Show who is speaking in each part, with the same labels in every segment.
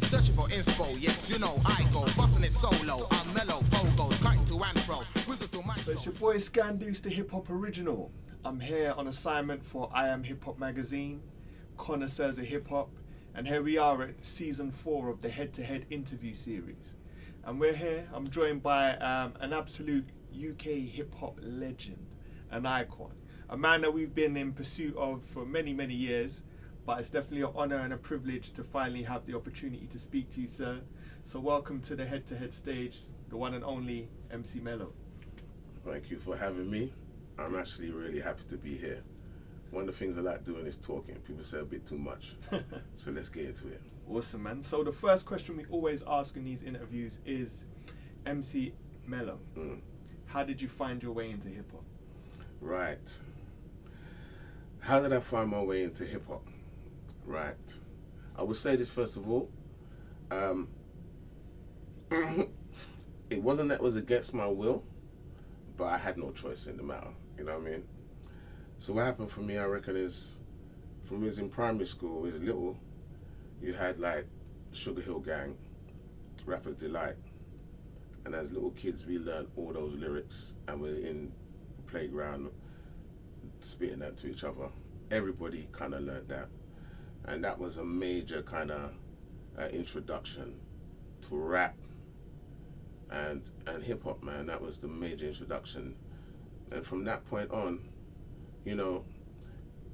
Speaker 1: Searching for inspo, yes, you know I go. Busting it solo, I'm mellow, pogos, cutting to and fro.
Speaker 2: So it's your boy SKANDOUZ, the hip hop original. I'm here on assignment for I Am Hip Hop magazine, Connoisseurs of Hip Hop, and here we are at Season 4 of the Head-to-Head interview series. And we're here, I'm joined by an absolute UK hip hop legend, an icon, a man that we've been in pursuit of for many, many years, but it's definitely an honour and a privilege to finally have the opportunity to speak to you, sir. So welcome to the Head-to-Head stage, the one and only MC Mell'o.
Speaker 3: Thank you for having me. I'm actually really happy to be here. One of the things I like doing is talking. People say a bit too much. So let's get into it.
Speaker 2: Awesome, man. So the first question we always ask in these interviews is, MC Mell'o, how did you find your way into hip-hop?
Speaker 3: Right. How did I find my way into hip-hop? Right. I would say this first of all. It wasn't that it was against my will, but I had no choice in the matter. You know what I mean? So what happened for me, I reckon, is from when I was in primary school, when I was little, you had like Sugar Hill Gang, Rapper's Delight, and as little kids we learned all those lyrics and we're in the playground spitting that to each other. Everybody kind of learned that, and that was a major kind of introduction to rap and hip hop, man. That was the major introduction, and from that point on, you know,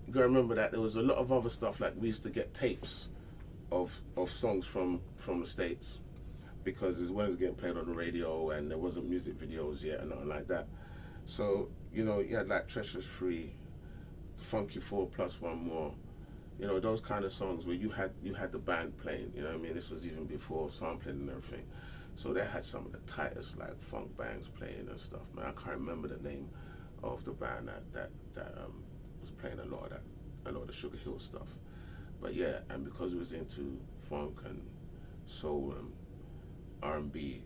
Speaker 3: you gotta remember that there was a lot of other stuff. Like we used to get tapes of songs from the States, because it wasn't getting played on the radio and there wasn't music videos yet and nothing like that. So, you know, you had like Treacherous Free, Funky 4 Plus One More, you know, those kind of songs where you had the band playing, you know what I mean? This was even before sampling and everything. So they had some of the tightest like funk bands playing and stuff, man. I can't remember the name of the band that was playing a lot of the Sugar Hill stuff. But yeah, and because it was into funk and soul and R&B,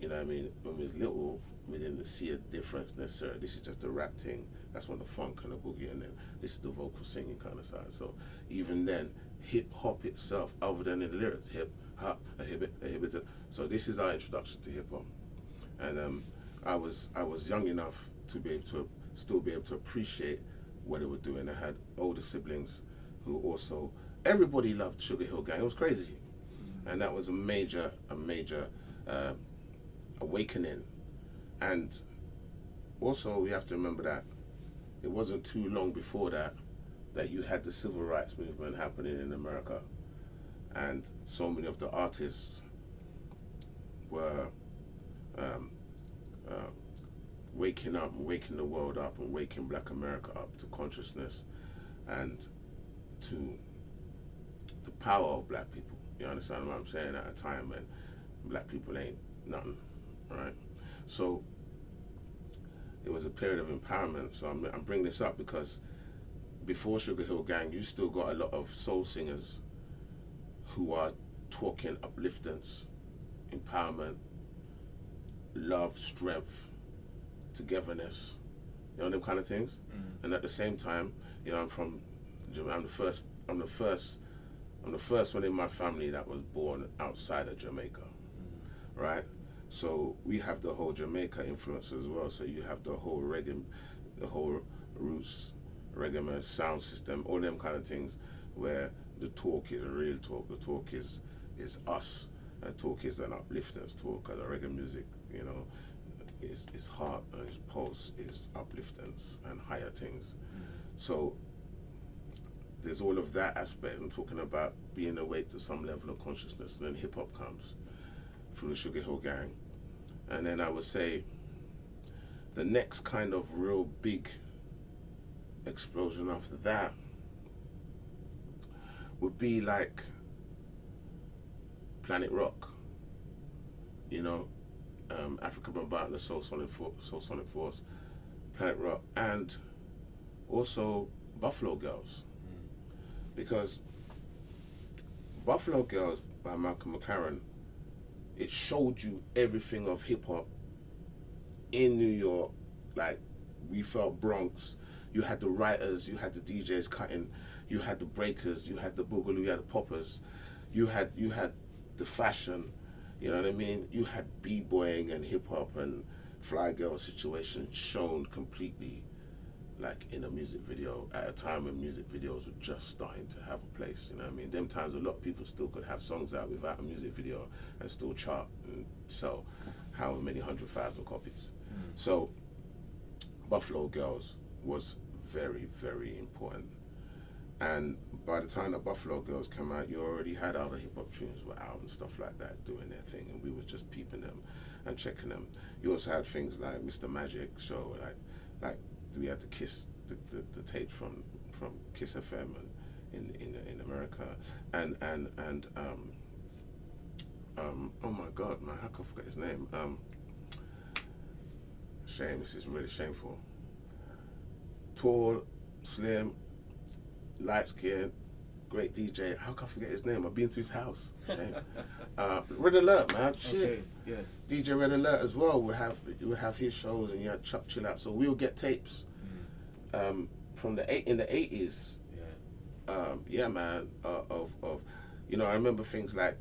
Speaker 3: you know what I mean, when we was little, we didn't see a difference necessarily. This is just the rap thing. That's when the funk and the boogie, and then this is the vocal singing kind of side. So even then, hip hop itself, other than in the lyrics, hip hop, a hip it. So this is our introduction to hip hop, and I was young enough to be able to still be able to appreciate what they were doing. I had older siblings who also, everybody loved Sugar Hill Gang. It was crazy, and that was a major awakening. And also we have to remember that it wasn't too long before that you had the civil rights movement happening in America, and so many of the artists were waking up and waking the world up and waking Black America up to consciousness and to the power of Black people. You understand what I'm saying? At a time when Black people ain't nothing, right? So it was a period of empowerment. So I'm bringing this up because before Sugar Hill Gang, you still got a lot of soul singers who are talking upliftance, empowerment, love, strength, togetherness, you know, them kind of things. And at the same time, you know, I'm the first one in my family that was born outside of Jamaica, right? So we have the whole Jamaica influence as well. So you have the whole reggae, the whole roots, reggae sound system, all them kind of things, where the talk is a real talk. The talk is us. The talk is an upliftance talk. Because the reggae music, you know, is heart and its pulse is upliftance and higher things. So there's all of that aspect. I'm talking about being awake to some level of consciousness, and then hip hop comes through the Sugar Hill Gang. And then I would say the next kind of real big explosion after that would be like Planet Rock, you know, Africa Bombardment, the Soul Sonic Force, Planet Rock, and also Buffalo Girls. Because Buffalo Girls by Malcolm McLaren, it showed you everything of hip hop in New York. Like, we felt Bronx. You had the writers, you had the DJs cutting, you had the breakers, you had the boogaloo, you had the poppers, you had the fashion, you know what I mean? You had b-boying and hip-hop and fly girl situation shown completely, like in a music video at a time when music videos were just starting to have a place, you know what I mean? Them times a lot of people still could have songs out without a music video and still chart and sell however many 100,000 copies. So Buffalo Girls was very, very important. And by the time the Buffalo Girls came out, you already had other hip-hop tunes were out and stuff like that doing their thing, and we were just peeping them and checking them. You also had things like Mr. Magic show, like we had the Kiss, the tape from Kiss FM and in America, and oh my God, man, how can I forget his name? Shame, this is really shameful. Tall, slim, light skinned, great DJ. How can I forget his name? I've been to his house. Shame. Red Alert, man. Shit.
Speaker 2: Okay, yes.
Speaker 3: DJ Red Alert as well would have his shows, and you had Chuck Chill Out. So we would get tapes from in the 80s.
Speaker 2: Yeah.
Speaker 3: Yeah, man. Of you know, I remember things like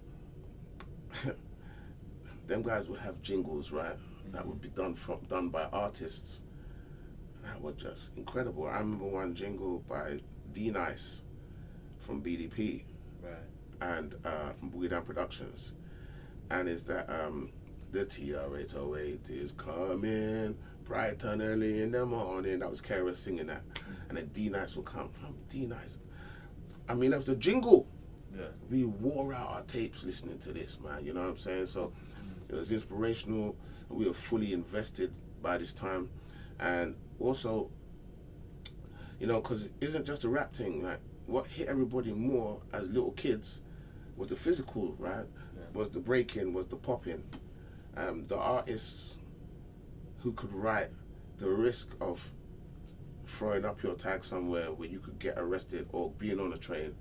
Speaker 3: them guys would have jingles, right? That would be done by artists. That was just incredible. I remember one jingle by D-Nice from BDP,
Speaker 2: Right.
Speaker 3: and from Boogie Down Productions, and it's that the TR-808 is coming bright and early in the morning. That was Kara singing that, and then D-Nice would come. D-Nice, I mean, that was the jingle.
Speaker 2: Yeah.
Speaker 3: We wore out our tapes listening to this, man. You know what I'm saying? So it was inspirational. We were fully invested by this time, and also, you know, because it isn't just a rap thing. Like, what hit everybody more as little kids was the physical, right?
Speaker 2: Yeah.
Speaker 3: Was the breaking, was the popping. The artists who could write the risk of throwing up your tag somewhere where you could get arrested, or being on a train,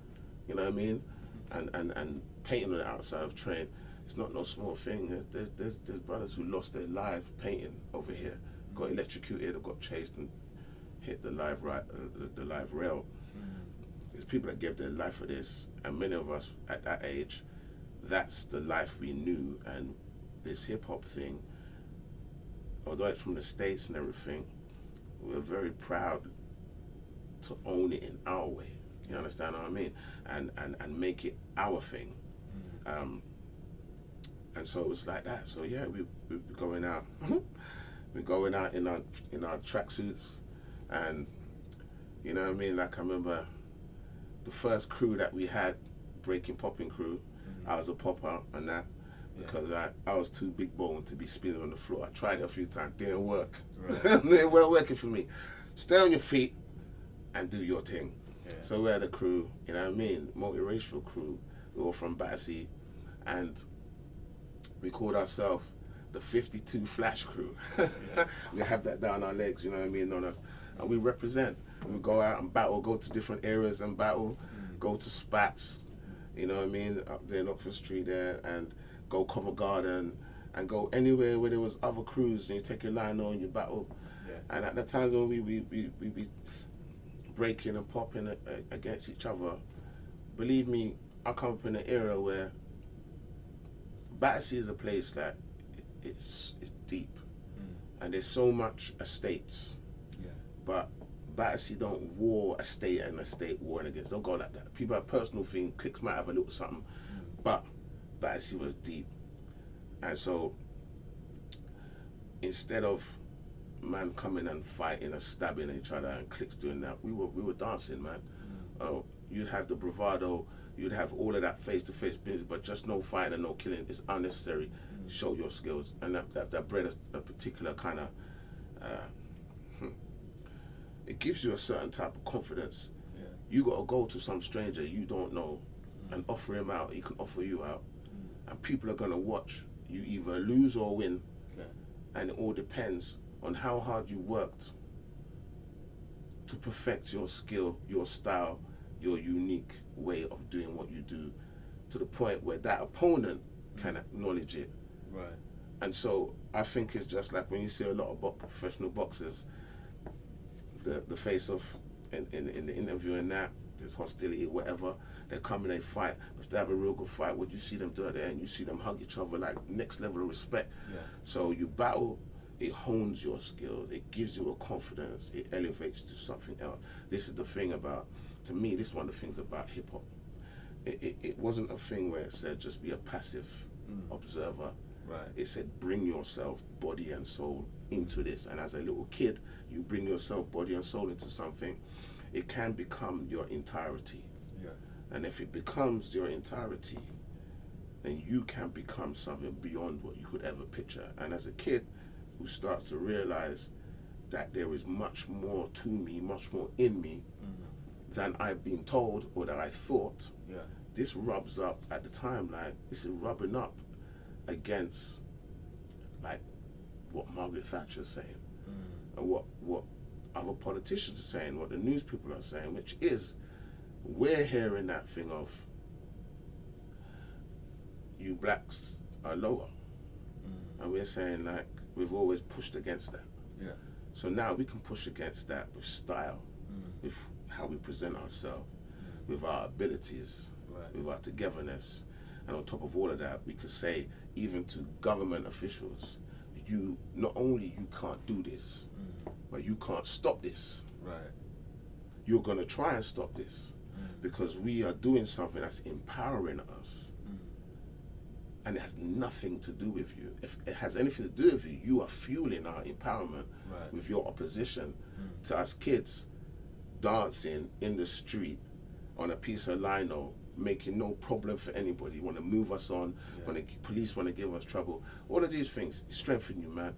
Speaker 3: you know what I mean? And painting on the outside of a train. It's not no small thing. There's brothers who lost their life painting over here, got electrocuted or got chased and hit the live rail. There's people that gave their life for this, and many of us at that age, that's the life we knew. And this hip hop thing, although it's from the States and everything, we're very proud to own it in our way. You understand what I mean? And make it our thing. And so it was like that. So yeah, we're going out. We're going out in our tracksuits, and you know what I mean. Like, I remember the first crew that we had, Breaking Popping crew. I was a popper and that, because I was too big boned to be spinning on the floor. I tried it a few times, didn't work. Right. They weren't working for me. Stay on your feet and do your thing. Yeah. So we had a crew, you know what I mean, multiracial crew. We were from Battersea, and we called ourselves the 52 Flash Crew. We have that down our legs, you know what I mean, on us. And we represent. We go out and battle, go to different areas and battle, go to Spats, you know what I mean, up there in Oxford Street there, and go Covent Garden, and go anywhere where there was other crews, and you take your line on, you battle. Yeah. And at the times when we be breaking and popping against each other, believe me, I come up in an era where Battersea is a place that it's deep, and there's so much estates, but Battersea don't war estate and estate warring against. Don't go like that. People have personal thing. Clicks might have a little something, but Battersea was deep, and so instead of man coming and fighting and stabbing each other and cliques doing that, we were dancing, man. Oh, you'd have the bravado. You'd have all of that face-to-face business, but just no fighting and no killing is unnecessary. Show your skills, and that bred a particular kind of. It gives you a certain type of confidence. Yeah. You gotta go to some stranger you don't know and offer him out. He can offer you out, and people are gonna watch you either lose or win, and it all depends on how hard you worked to perfect your skill, your style, your unique way of doing what you do, to the point where that opponent can acknowledge it. Right. And so I think it's just like when you see a lot of professional boxers, the face off in the interview and that, there's hostility, whatever, they come and they fight. If they have a real good fight, what you see them do at the end? You see them hug each other like next level of respect.
Speaker 2: Yeah.
Speaker 3: So you battle, it hones your skills, it gives you a confidence, it elevates to something else. This is the thing about, to me, this is one of the things about hip hop. It wasn't a thing where it said just be a passive observer.
Speaker 2: Right.
Speaker 3: It said bring yourself, body and soul into this. And as a little kid, you bring yourself, body and soul into something, it can become your entirety.
Speaker 2: Yeah.
Speaker 3: And if it becomes your entirety, then you can become something beyond what you could ever picture. And as a kid who starts to realize that there is much more to me, much more in me than I've been told or that I thought,
Speaker 2: Yeah.
Speaker 3: this rubs up at the time, like this is rubbing up against like what Margaret Thatcher's saying, and what other politicians are saying, what the news people are saying, which is we're hearing that thing of you blacks are lower, and we're saying like we've always pushed against that.
Speaker 2: Yeah.
Speaker 3: So now we can push against that with style, with how we present ourselves, with our abilities,
Speaker 2: Right.
Speaker 3: with our togetherness. And on top of all of that, we could say, even to government officials, you not only you can't do this, but you can't stop this.
Speaker 2: Right.
Speaker 3: You're gonna try and stop this because we are doing something that's empowering us. And it has nothing to do with you. If it has anything to do with you, you are fueling our empowerment
Speaker 2: Right.
Speaker 3: with your opposition to us kids dancing in the street on a piece of lino, making no problem for anybody, want to move us on, when the police want to give us trouble. All of these things strengthen you, man.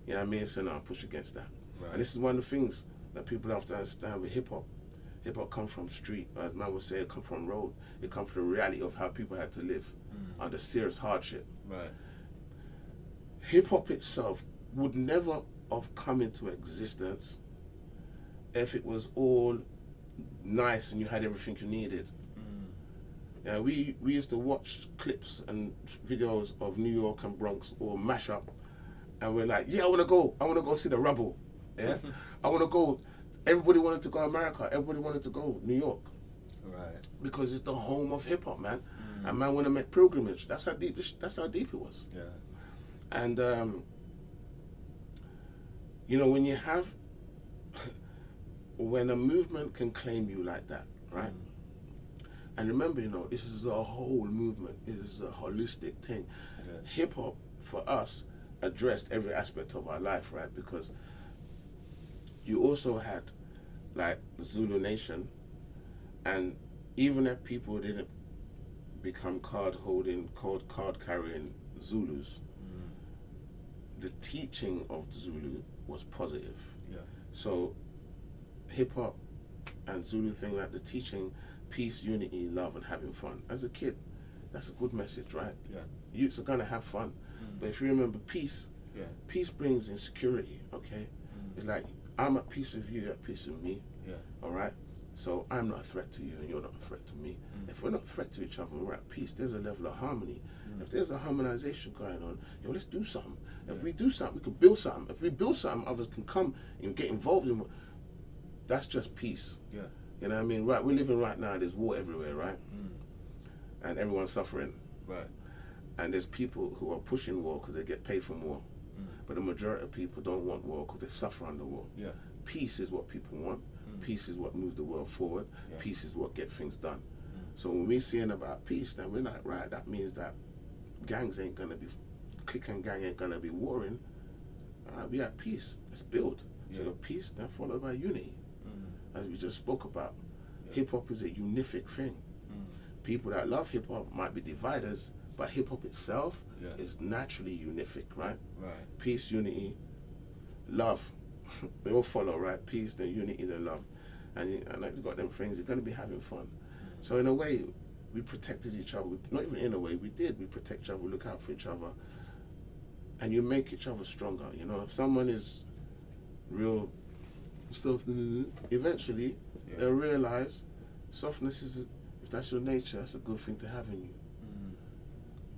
Speaker 3: You know what I mean? So now push against that.
Speaker 2: Right.
Speaker 3: And this is one of the things that people have to understand with hip hop. Hip hop come from street, as man would say, it come from road. It come from the reality of how people had to live under serious hardship.
Speaker 2: Right.
Speaker 3: Hip hop itself would never have come into existence if it was all nice and you had everything you needed. Yeah, we used to watch clips and videos of New York and Bronx or mash up, and we're like, yeah, I want to go see the rubble. Yeah, I want to go. Everybody wanted to go to America. Everybody wanted to go New York.
Speaker 2: Right.
Speaker 3: Because it's the home of hip hop, man. And man want to make pilgrimage. That's how deep. That's how deep it was.
Speaker 2: Yeah.
Speaker 3: And you know, when you have, when a movement can claim you like that, right? And remember, you know, this is a whole movement. It is a holistic thing.
Speaker 2: Yeah.
Speaker 3: Hip hop for us addressed every aspect of our life, right? Because you also had like Zulu Nation, and even if people didn't become card carrying Zulus, the teaching of the Zulu was positive.
Speaker 2: Yeah.
Speaker 3: So hip hop and Zulu thing, like the teaching, peace, unity, love, and having fun. As a kid, that's a good message, right?
Speaker 2: Yeah.
Speaker 3: Youths are gonna have fun, but if you remember peace, peace brings insecurity. Okay, it's like I'm at peace with you, you're at peace with me.
Speaker 2: Yeah.
Speaker 3: All right. So I'm not a threat to you, and you're not a threat to me. If we're not a threat to each other, and we're at peace. There's a level of harmony. If there's a harmonization going on, yo, let's do something. If we do something, we could build something. If we build something, others can come and get involved in. That's just peace.
Speaker 2: Yeah.
Speaker 3: You know what I mean? Right, we're living right now, there's war everywhere, right? And everyone's suffering.
Speaker 2: Right.
Speaker 3: And there's people who are pushing war because they get paid for war. But the majority of people don't want war because they suffer under war.
Speaker 2: Yeah.
Speaker 3: Peace is what people want. Peace is what moves the world forward.
Speaker 2: Yeah.
Speaker 3: Peace is what gets things done. So when we're saying about peace, then we're like, right, that means that gangs ain't gonna be, clique and gang ain't gonna be warring. We have peace, let's build. So
Speaker 2: Yeah.
Speaker 3: your peace, then followed by unity. As we just spoke about, hip hop is a unific thing. People that love hip hop might be dividers, but hip hop itself is naturally unific, right?
Speaker 2: Right.
Speaker 3: Peace, unity, love. They all follow, right? Peace, then unity, then love. And like you got them things, you're gonna be having fun. So in a way, we protected each other. Not even in a way, we did. We protect each other, we look out for each other. And you make each other stronger. You know, if someone is real soft, eventually they'll realize softness is, if that's your nature, that's a good thing to have in you.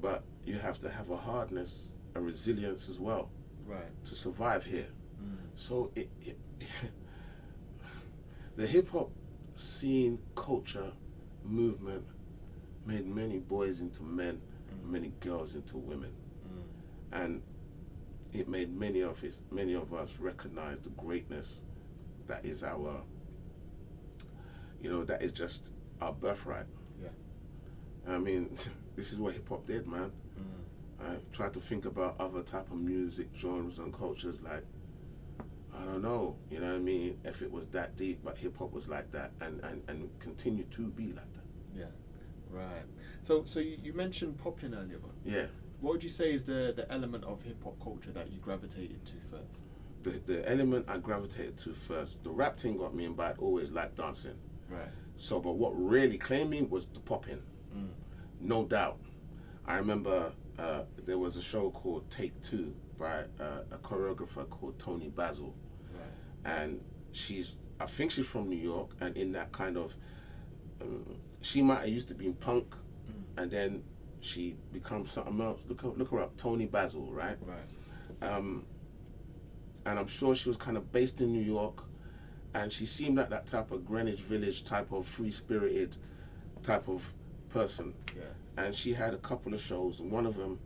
Speaker 3: But you have to have a hardness, a resilience as well,
Speaker 2: Right.
Speaker 3: to survive here. So the hip hop scene, culture, movement made many boys into men, many girls into women, and it made many of us recognize the greatness that is our, that is just our birthright. Yeah. I mean, this is what hip hop did, man. I tried to think about other type of music genres and cultures, like, I don't know, you know what I mean, if it was that deep, but hip hop was like that, and continue to be like that.
Speaker 2: Yeah, right. So you mentioned popping earlier on.
Speaker 3: Yeah.
Speaker 2: What would you say is the element of hip hop culture that you gravitated to first?
Speaker 3: The element I gravitated to first, the rap thing got me in, but I'd always liked dancing.
Speaker 2: Right.
Speaker 3: So, but what really claimed me was the popping. No doubt. I remember there was a show called Take-2 by a choreographer called Tony Basil. Right. And I think she's from New York, and in that kind of, she might have used to be in punk, and then she becomes something else. Look her up, Tony Basil, right? Right. And I'm sure she was kind of based in New York, and she seemed like that type of Greenwich Village type of free-spirited type of person. Yeah. And she had a couple of shows, and one of them,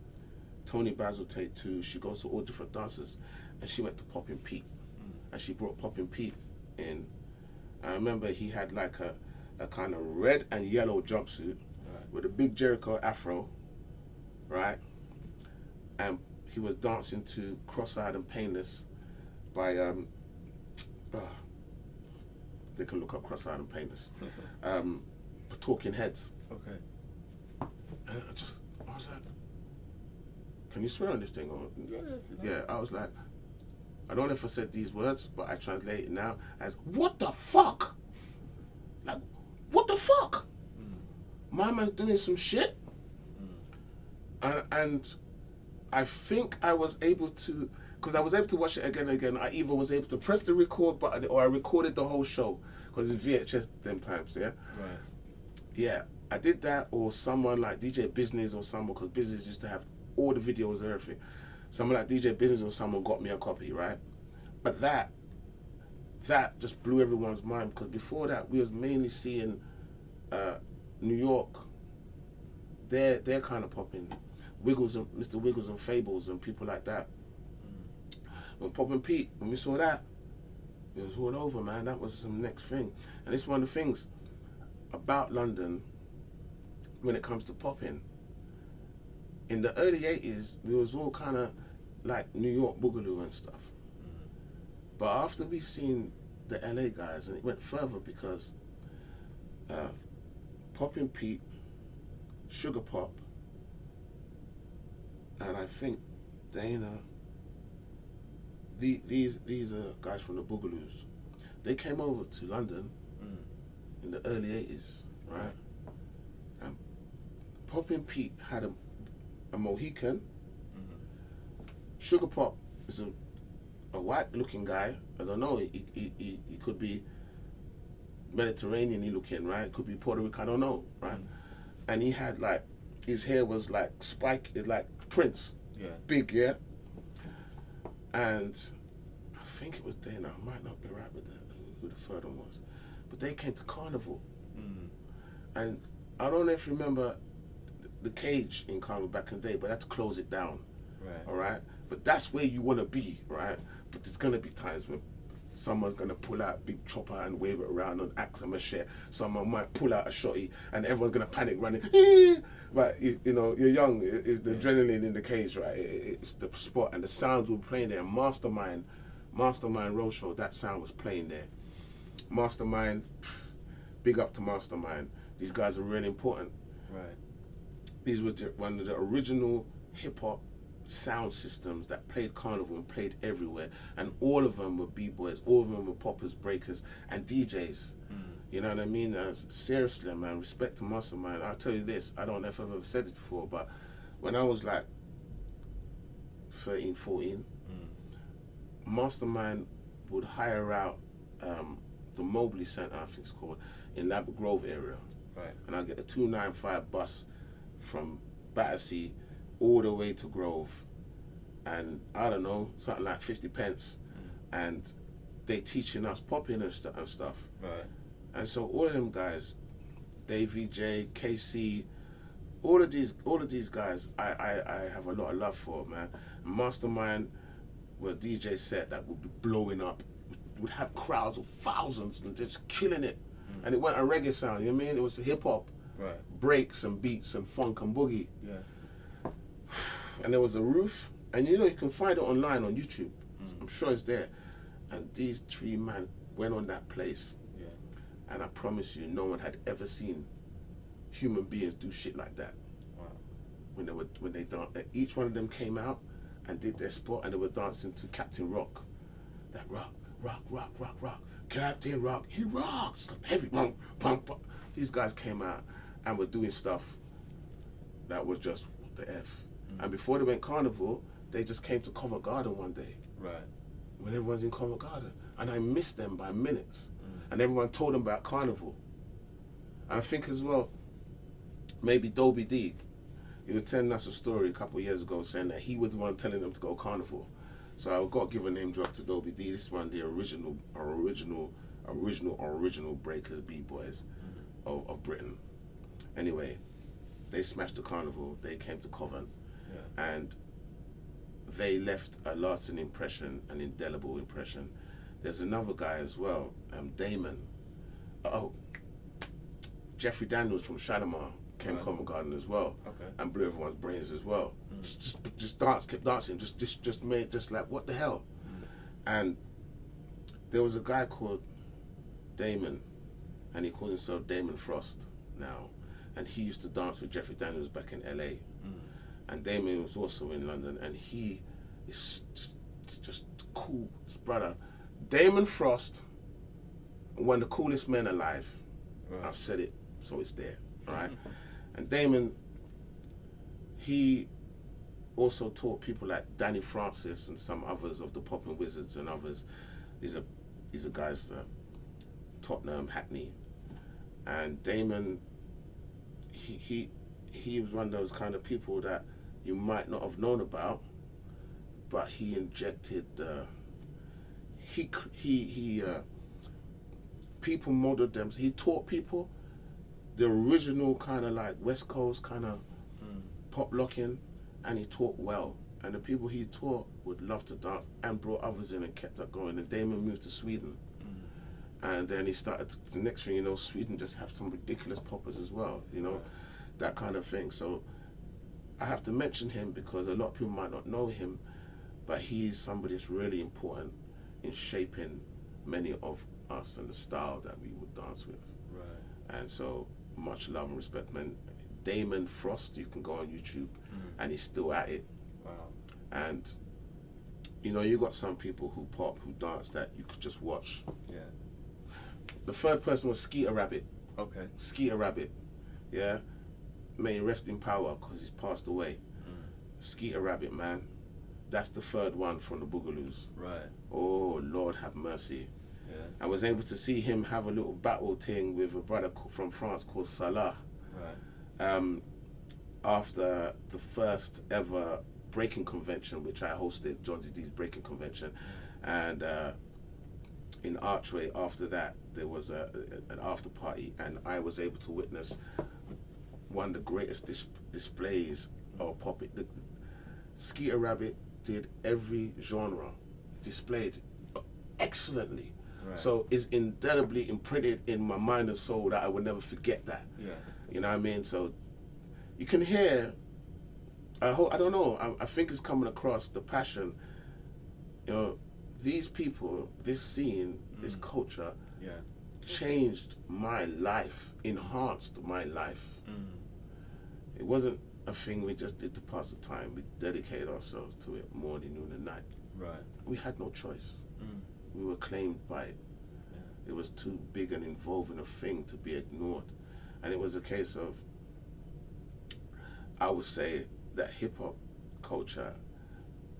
Speaker 3: Tony Basil Take-2, she goes to all different dances, and she went to Poppin' Pete, and she brought Poppin' Pete in. I remember he had like a kind of red and yellow jumpsuit, right, with a big Jericho afro, right? And he was dancing to Cross-Eyed and Painless by, they can look up Cross-Eyed and Painless, Talking Heads.
Speaker 2: Okay.
Speaker 3: And I was like, can you swear on this thing? Or, yeah, I was like, I don't know if I said these words, but I translate it now as, what the fuck? Like, what the fuck? My man's doing some shit? And I think I was able to, because I was able to watch it again and again. I either was able to press the record button or I recorded the whole show, because it's VHS them times, yeah? Right. Yeah, I did that, or someone like DJ Business or someone, because Business used to have all the videos and everything. Someone like DJ Business or someone got me a copy, right? But that just blew everyone's mind, because before that we was mainly seeing New York, they're kind of popping. Wiggles and Mr. Wiggles and Fables and people like that. When Poppin' Pete, when we saw that, it was all over, man. That was some next thing. And it's one of the things about London when it comes to popping. In the early 80s, we was all kind of like New York Boogaloo and stuff. But after we seen the LA guys, and it went further, because Poppin' Pete, Sugar Pop, and I think Dana, these are guys from the Boogaloos. They came over to London in the early 80s, right? And Poppin' Pete had a Mohican. Sugar Pop is a white-looking guy. I don't know. He could be Mediterranean-y looking, right? Could be Puerto Rican. I don't know, right? And he had like, his hair was like spike, like Prince, big, yeah. And I think it was Dana. I might not be right with who the third one was, but they came to Carnival, and I don't know if you remember the Cage in Carnival back in the day, but I had to close it down. Right. All right. But that's where you want to be, right? But there's gonna be times when someone's gonna pull out a big chopper and wave it around on axe and machete. Someone might pull out a shotty, and everyone's gonna panic running. But you know, you're young. It's the adrenaline in the cage, right? It's the spot, and the sounds were playing there. Mastermind Roadshow. That sound was playing there. Mastermind, big up to Mastermind. These guys are really important. Right. These were one of the original hip hop sound systems that played Carnival and played everywhere, and all of them were b-boys, all of them were poppers, breakers, and DJs. You know what I mean? Seriously, man, respect to Mastermind. I'll tell you this, I don't know if I've ever said this before, but when I was like 13, 14, Mastermind would hire out the Mobley Center, I think it's called, in Lambert Grove area. Right. And I'd get a 295 bus from Battersea all the way to Grove, and I don't know, something like 50 pence, and they teaching us popping and stuff. Right. And so all of them guys, Davey J, KC, all of these guys, I have a lot of love for, man. Mastermind were a DJ set that would be blowing up, would have crowds of thousands and just killing it. And it went a reggae sound, you know what I mean? It was hip hop, breaks and beats and funk and boogie.
Speaker 2: Yeah.
Speaker 3: And there was a roof, and you know, you can find it online on YouTube. I'm sure it's there. And these 3 men went on that place.
Speaker 2: Yeah.
Speaker 3: And I promise you, no one had ever seen human beings do shit like that.
Speaker 2: Wow.
Speaker 3: When they danced, each one of them came out and did their spot, and they were dancing to Captain Rock. That rock, rock, rock, rock, rock. Captain Rock, he rocks. Heavy, pump, pump, pump. These guys came out and were doing stuff that was just what the F. And before they went carnival, they just came to Covent Garden one day.
Speaker 2: Right.
Speaker 3: When everyone's in Covent Garden. And I missed them by minutes. And everyone told them about carnival. And I think as well, maybe Dobie D, he was telling us a story a couple of years ago saying that he was the one telling them to go carnival. So I got to give a name drop to Dobie D. This one, the original breakers, B-boys of Britain. Anyway, they smashed the carnival. They came to Covent. Yeah. And they left a lasting impression, an indelible impression. There's another guy as well, Damon. Jeffrey Daniels from Shalimar came Covent Garden as well, and blew everyone's brains as well. Just kept dancing, just made like what the hell. And there was a guy called Damon, and he calls himself Damon Frost now, and he used to dance with Jeffrey Daniels back in LA. And Damon was also in London, and he is just cool, his brother. Damon Frost, one of the coolest men alive. Right. I've said it, so it's there, all right? And Damon, he also taught people like Danny Francis and some others of the Poppin' Wizards and others. These are guys, Tottenham, Hackney. And Damon, he was one of those kind of people that you might not have known about, but he injected, people modeled them. He taught people the original kind of like West Coast kind of pop locking, and he taught well. And the people he taught would love to dance and brought others in and kept that going. And Damon moved to Sweden. And then he started, the next thing you know, Sweden just have some ridiculous poppers as well, you know, that kind of thing. So I have to mention him because a lot of people might not know him, but he's somebody that's really important in shaping many of us and the style that we would dance with. Right. And so much love and respect, man. Damon Frost, you can go on YouTube, and he's still at it. Wow. And you know, you got some people who pop, who dance that you could just watch. Yeah. The third person was Skeeter Rabbit. Okay. Skeeter Rabbit, yeah. May he rest in power because he's passed away. Skeeter Rabbit, man. That's the third one from the Boogaloos. Right. Oh, Lord have mercy. Yeah. I was able to see him have a little battle thing with a brother from France called Salah. Right. After the first ever breaking convention, which I hosted, John D's breaking convention, and in Archway after that, there was an after party, and I was able to witness one of the greatest displays of pop. Skeeter Rabbit did every genre, displayed excellently. Right. So it's indelibly imprinted in my mind and soul that I will never forget that. Yeah. You know what I mean? So you can hear, I don't know, I think it's coming across the passion. You know, these people, this scene, this culture, changed my life, enhanced my life. It wasn't a thing we just did to pass the time. We dedicated ourselves to it morning, noon, and night. Right. We had no choice. We were claimed by it. Yeah. It was too big and involving a thing to be ignored. And it was a case of, I would say that hip-hop culture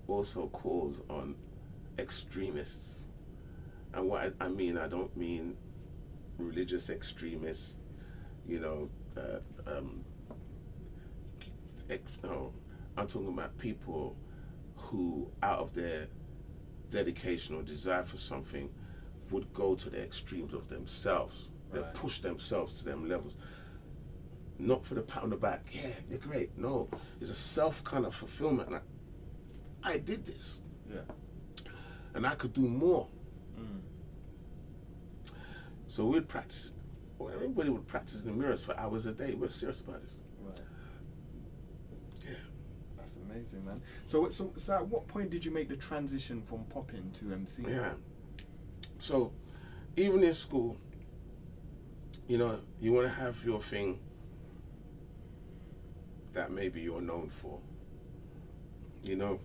Speaker 3: also calls on extremists. And what I mean, I don't mean religious extremists, you know, no, I'm talking about people who, out of their dedication or desire for something, would go to the extremes of themselves that push themselves to them levels. Not for the pat on the back, yeah, you're great. No, it's a self kind of fulfillment. Like, I did this.
Speaker 2: Yeah.
Speaker 3: And I could do more. So we'd practice. Well, everybody would practice in the mirrors for hours a day. We're serious about this.
Speaker 2: Right.
Speaker 3: Yeah.
Speaker 2: That's amazing, man. So at what point did you make the transition from popping to MC?
Speaker 3: Yeah. So even in school, you know, you want to have your thing that maybe you're known for. You know,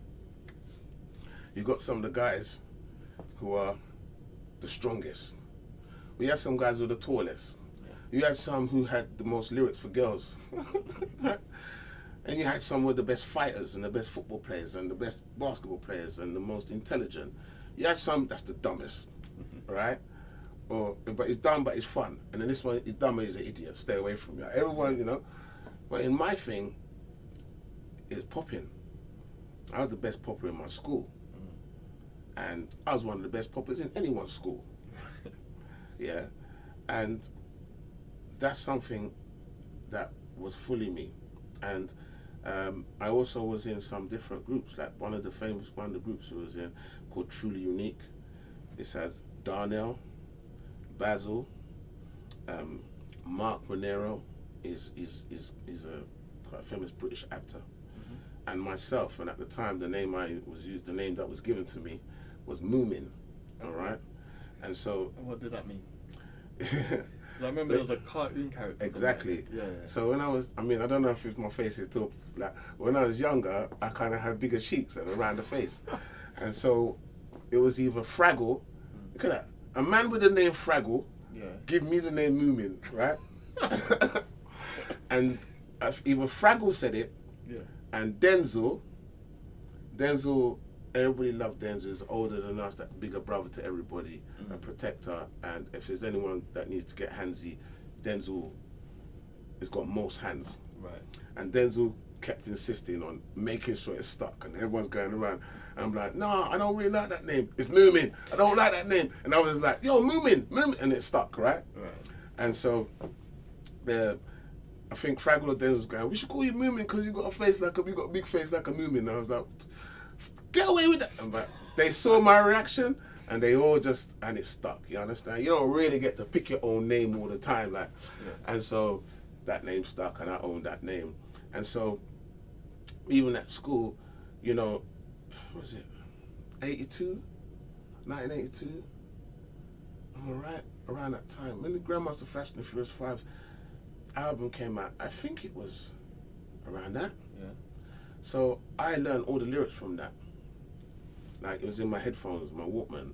Speaker 3: you got some of the guys who are the strongest. We had some guys who were the tallest. Yeah. You had some who had the most lyrics for girls. And you had some who were the best fighters and the best football players and the best basketball players and the most intelligent. You had some that's the dumbest, right? But it's dumb, but it's fun. And then this one is dumb, he's an idiot. Stay away from you. Everyone, you know. But in my thing, it's popping. I was the best popper in my school. And I was one of the best poppers in anyone's school. Yeah. And that's something that was fully me. And I also was in some different groups, like one of the groups I was in called Truly Unique. It had Darnell, Basil, Mark Monero is a quite famous British actor, and myself. And at the time, the name that was given to me was Moomin. All right, and so.
Speaker 2: What did that mean? I remember there was a cartoon character.
Speaker 3: Exactly.
Speaker 2: Yeah.
Speaker 3: So when I don't know if my face is still like when I was younger, I kind of had bigger cheeks and around the face, and so it was either Fraggle. Look at that, a man with the name Fraggle. Yeah. Give me the name Moomin, right? And either Fraggle said it, yeah. And Denzel, everybody loved Denzel. He's older than us, that bigger brother to everybody, a protector. And if there's anyone that needs to get handsy, Denzel has got most hands.
Speaker 2: Right. And
Speaker 3: Denzel kept insisting on making sure it's stuck, and everyone's going around. And I'm like, no, I don't really like that name. It's Moomin. I don't like that name. And I was like, yo, Moomin, and it stuck, right? And so I think Fraggle or Denzel was going, we should call you Moomin because you got a big face like a Moomin. And I was like, get away with that. But they saw my reaction and they all and it stuck, you understand? You don't really get to pick your own name all the time, like. Yeah. And so that name stuck and I owned that name. And so even at school, you know, what was it, 1982? All right, around that time, when the Grandmaster Flash and the Furious 5 album came out, I think it was around that. Yeah. So I learned all the lyrics from that. Like it was in my headphones, my Walkman,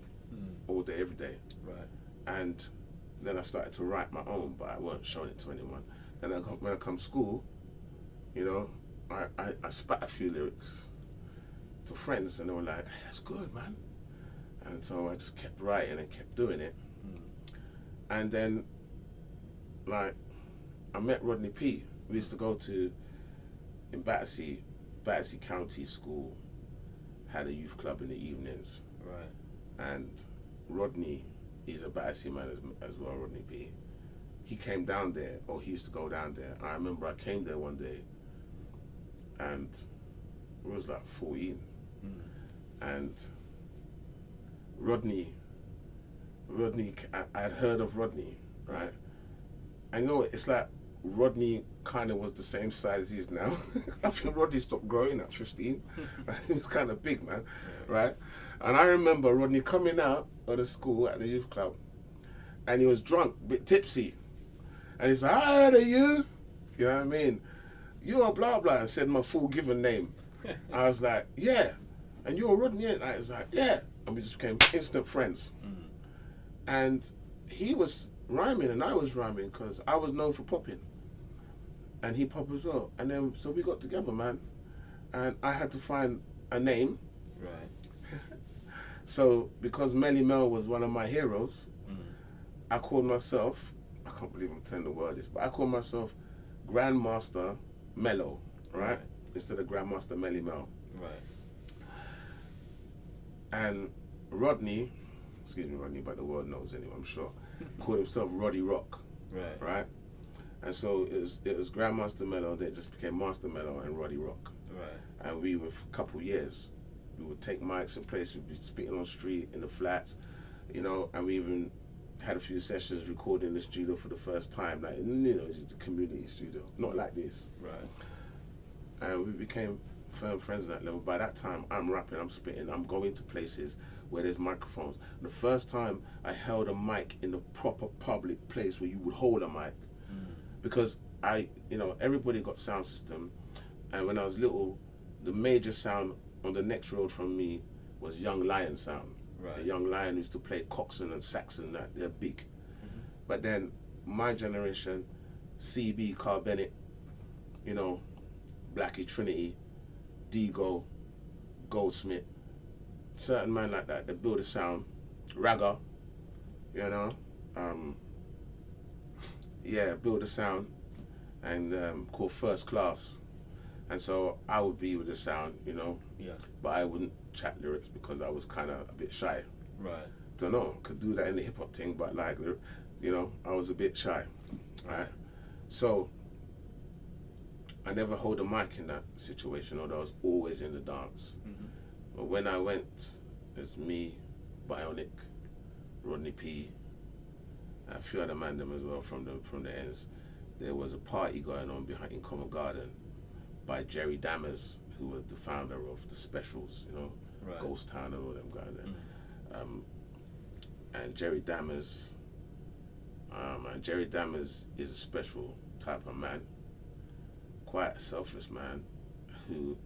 Speaker 3: all day, every day. Right. And then I started to write my own, but I weren't showing it to anyone. Then when I come to school, you know, I spat a few lyrics to friends and they were like, hey, that's good, man. And so I just kept writing and kept doing it. And then, like, I met Rodney P. We used to go in Battersea County School, had a youth club in the evenings. Right. And Rodney, he's a Battersea man as well, Rodney P. He came down there, or he used to go down there. I remember I came there one day and it was like 14. And Rodney, I had heard of Rodney, right? I know it's like Rodney kind of was the same size he is now. I think Rodney stopped growing at 15. He was kind of big, man, right? And I remember Rodney coming out of the school at the youth club and he was drunk, a bit tipsy. And he's like, I heard of you. You know what I mean? You're blah, blah, and said my full given name. I was like, yeah. And you're Rodney? And I was like, yeah. And we just became instant friends. And he was rhyming and I was rhyming because I was known for popping. And he popped as well. And then, so we got together, man. And I had to find a name. Right. So, because MC Mell'o was one of my heroes, I called myself, I can't believe I'm telling the world this, but I called myself Grandmaster Mell'o, right? Instead of Grandmaster MC Mell'o. Right. And Rodney, excuse me Rodney, but the world knows anyway, I'm sure, called himself Roddy Rock. Right? And so it was Grandmaster Mell'o, then it just became Master Mell'o and Roddy Rock.
Speaker 2: Right.
Speaker 3: And we, with a couple years, we would take mics in place, we'd be spitting on the street, in the flats, you know, and we even had a few sessions recording in the studio for the first time, like, you know, the community studio, not like this.
Speaker 2: Right.
Speaker 3: And we became firm friends at that level. By that time, I'm rapping, I'm spitting, I'm going to places where there's microphones. The first time I held a mic in a proper public place where you would hold a mic, because you know, everybody got sound system, and when I was little, the major sound on the next road from me was Young Lion sound.
Speaker 2: Right.
Speaker 3: The Young Lion used to play Coxsone and Saxon, that they're big. But then my generation, CB, Carl Bennett, you know, Blackie Trinity, Digo, Goldsmith, certain men like that, they build a sound, Ragga, you know, build a sound, and called First Class. And so I would be with the sound, you know, but I wouldn't chat lyrics because I was kind of a bit shy.
Speaker 2: Right.
Speaker 3: Don't know, could do that in the hip hop thing, but like, you know, I was a bit shy, right? So I never hold a mic in that situation, although I was always in the dance. But when I went, it's me, Bionic, Rodney P, and a few other man them as well from the ends. There was a party going on behind in Covent Garden by Jerry Dammers, who was the founder of the Specials, you know, Ghost Town and all them guys there. And Jerry Dammers is a special type of man, quite a selfless man who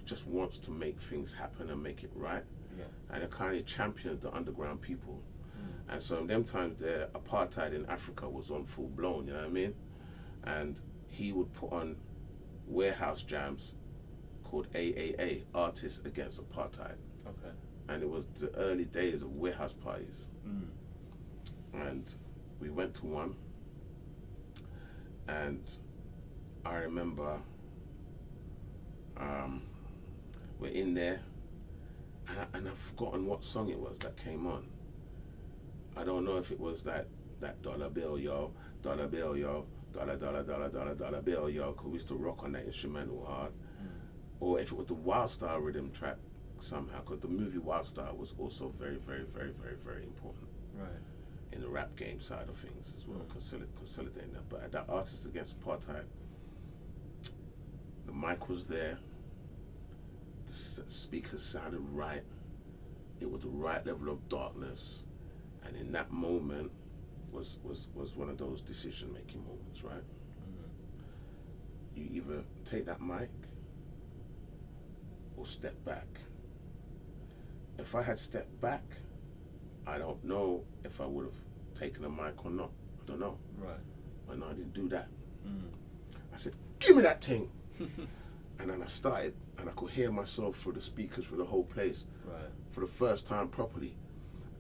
Speaker 3: just wants to make things happen and make it right. And it kind of champions the underground people. And so in them times, the apartheid in Africa was on full blown, you know what I mean? And he would put on warehouse jams called AAA, Artists Against Apartheid.
Speaker 2: Okay.
Speaker 3: And it was the early days of warehouse parties. And we went to one, and I remember we're in there, and I've forgotten what song it was that came on. I don't know if it was that dollar bill, yo, dollar bill, yo, dollar bill, yo, because we used to rock on that instrumental hard, or if it was the Wild Star rhythm track somehow, because the movie Wild Star was also very, very, very, very, very important in the rap game side of things as well, consolidating that. But at that Artists Against Apartheid, the mic was there, the speakers sounded right, it was the right level of darkness, and in that moment was one of those decision-making moments, right? You either take that mic or step back. If I had stepped back, I don't know if I would have taken the mic or not. I don't know.
Speaker 2: Right.
Speaker 3: But no, I didn't do that. I said, give me that thing. And then I started, and I could hear myself through the speakers for the whole place for the first time properly.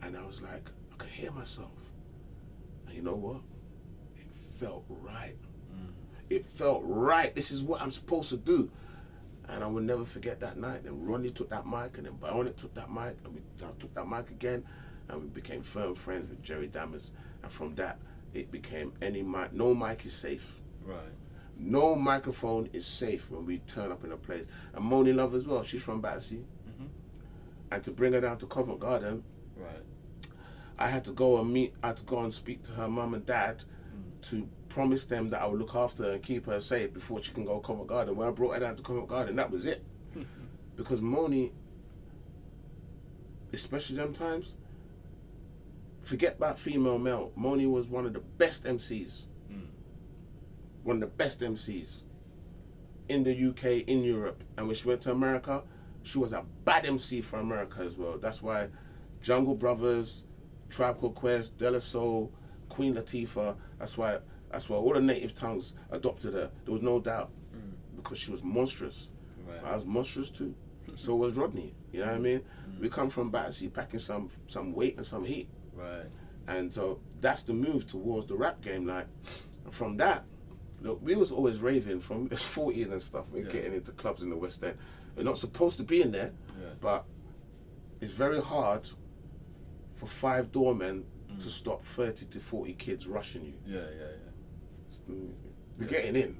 Speaker 3: And I was like, I could hear myself. And you know what? It felt right. It felt right. This is what I'm supposed to do. And I will never forget that night. Then Ronnie took that mic, and then Bionic took that mic, and I took that mic again, and we became firm friends with Jerry Dammers. And from that, it became any mic. No mic is safe.
Speaker 2: Right.
Speaker 3: No microphone is safe when we turn up in a place. And Moni Love as well. She's from Battersea. And to bring her down to Covent Garden, I had to go and speak to her mum and dad to promise them that I would look after her and keep her safe before she can go to Covent Garden. When I brought her down to Covent Garden, that was it. Because Moni, especially them times, forget about female male. Moni was one of the best MCs. One of the best MCs in the UK, in Europe. And when she went to America, she was a bad MC for America as well. That's why Jungle Brothers, Tribe Called Quest, De La Soul, Queen Latifah, that's why all the native tongues adopted her. There was no doubt. Because she was monstrous. I was monstrous too. So was Rodney. You know what I mean? We come from Battersea packing some weight and some heat. And so that's the move towards the rap game. Like, and from that, look, we was always raving from 14 and stuff. We're getting into clubs in the West End. We're not supposed to be in there, but it's very hard for 5 doormen to stop 30 to 40 kids rushing you. We're getting in.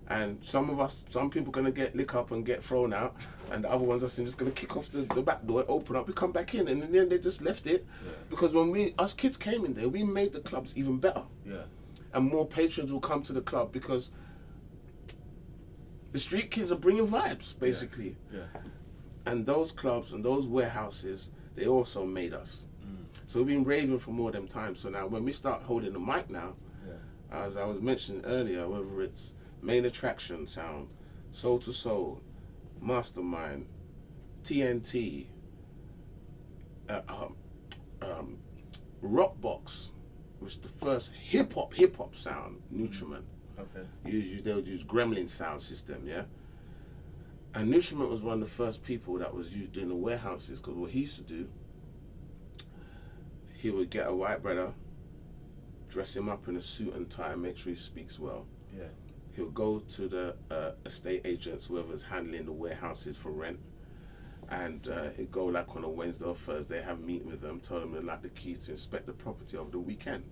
Speaker 3: And some people gonna get lick up and get thrown out, and the other ones are just gonna kick off the back door, open up, we come back in, and then they just left it. Because when us kids came in there, we made the clubs even better. And more patrons will come to the club because the street kids are bringing vibes, basically. And those clubs and those warehouses, they also made us. So we've been raving for more than time. So now when we start holding the mic now, as I was mentioning earlier, whether it's Main Attraction Sound, Soul to Soul, Mastermind, TNT, Rockbox, which is the first hip hop sound, Nutriment. They would use Gremlin sound system, And Nutriment was one of the first people that was used in the warehouses, because what he used to do, he would get a white brother, dress him up in a suit and tie, make sure he speaks well. He'll go to the estate agents, whoever's handling the warehouses for rent, and he'd go like on a Wednesday or Thursday, have a meeting with them, tell them they'd like the key to inspect the property over the weekend.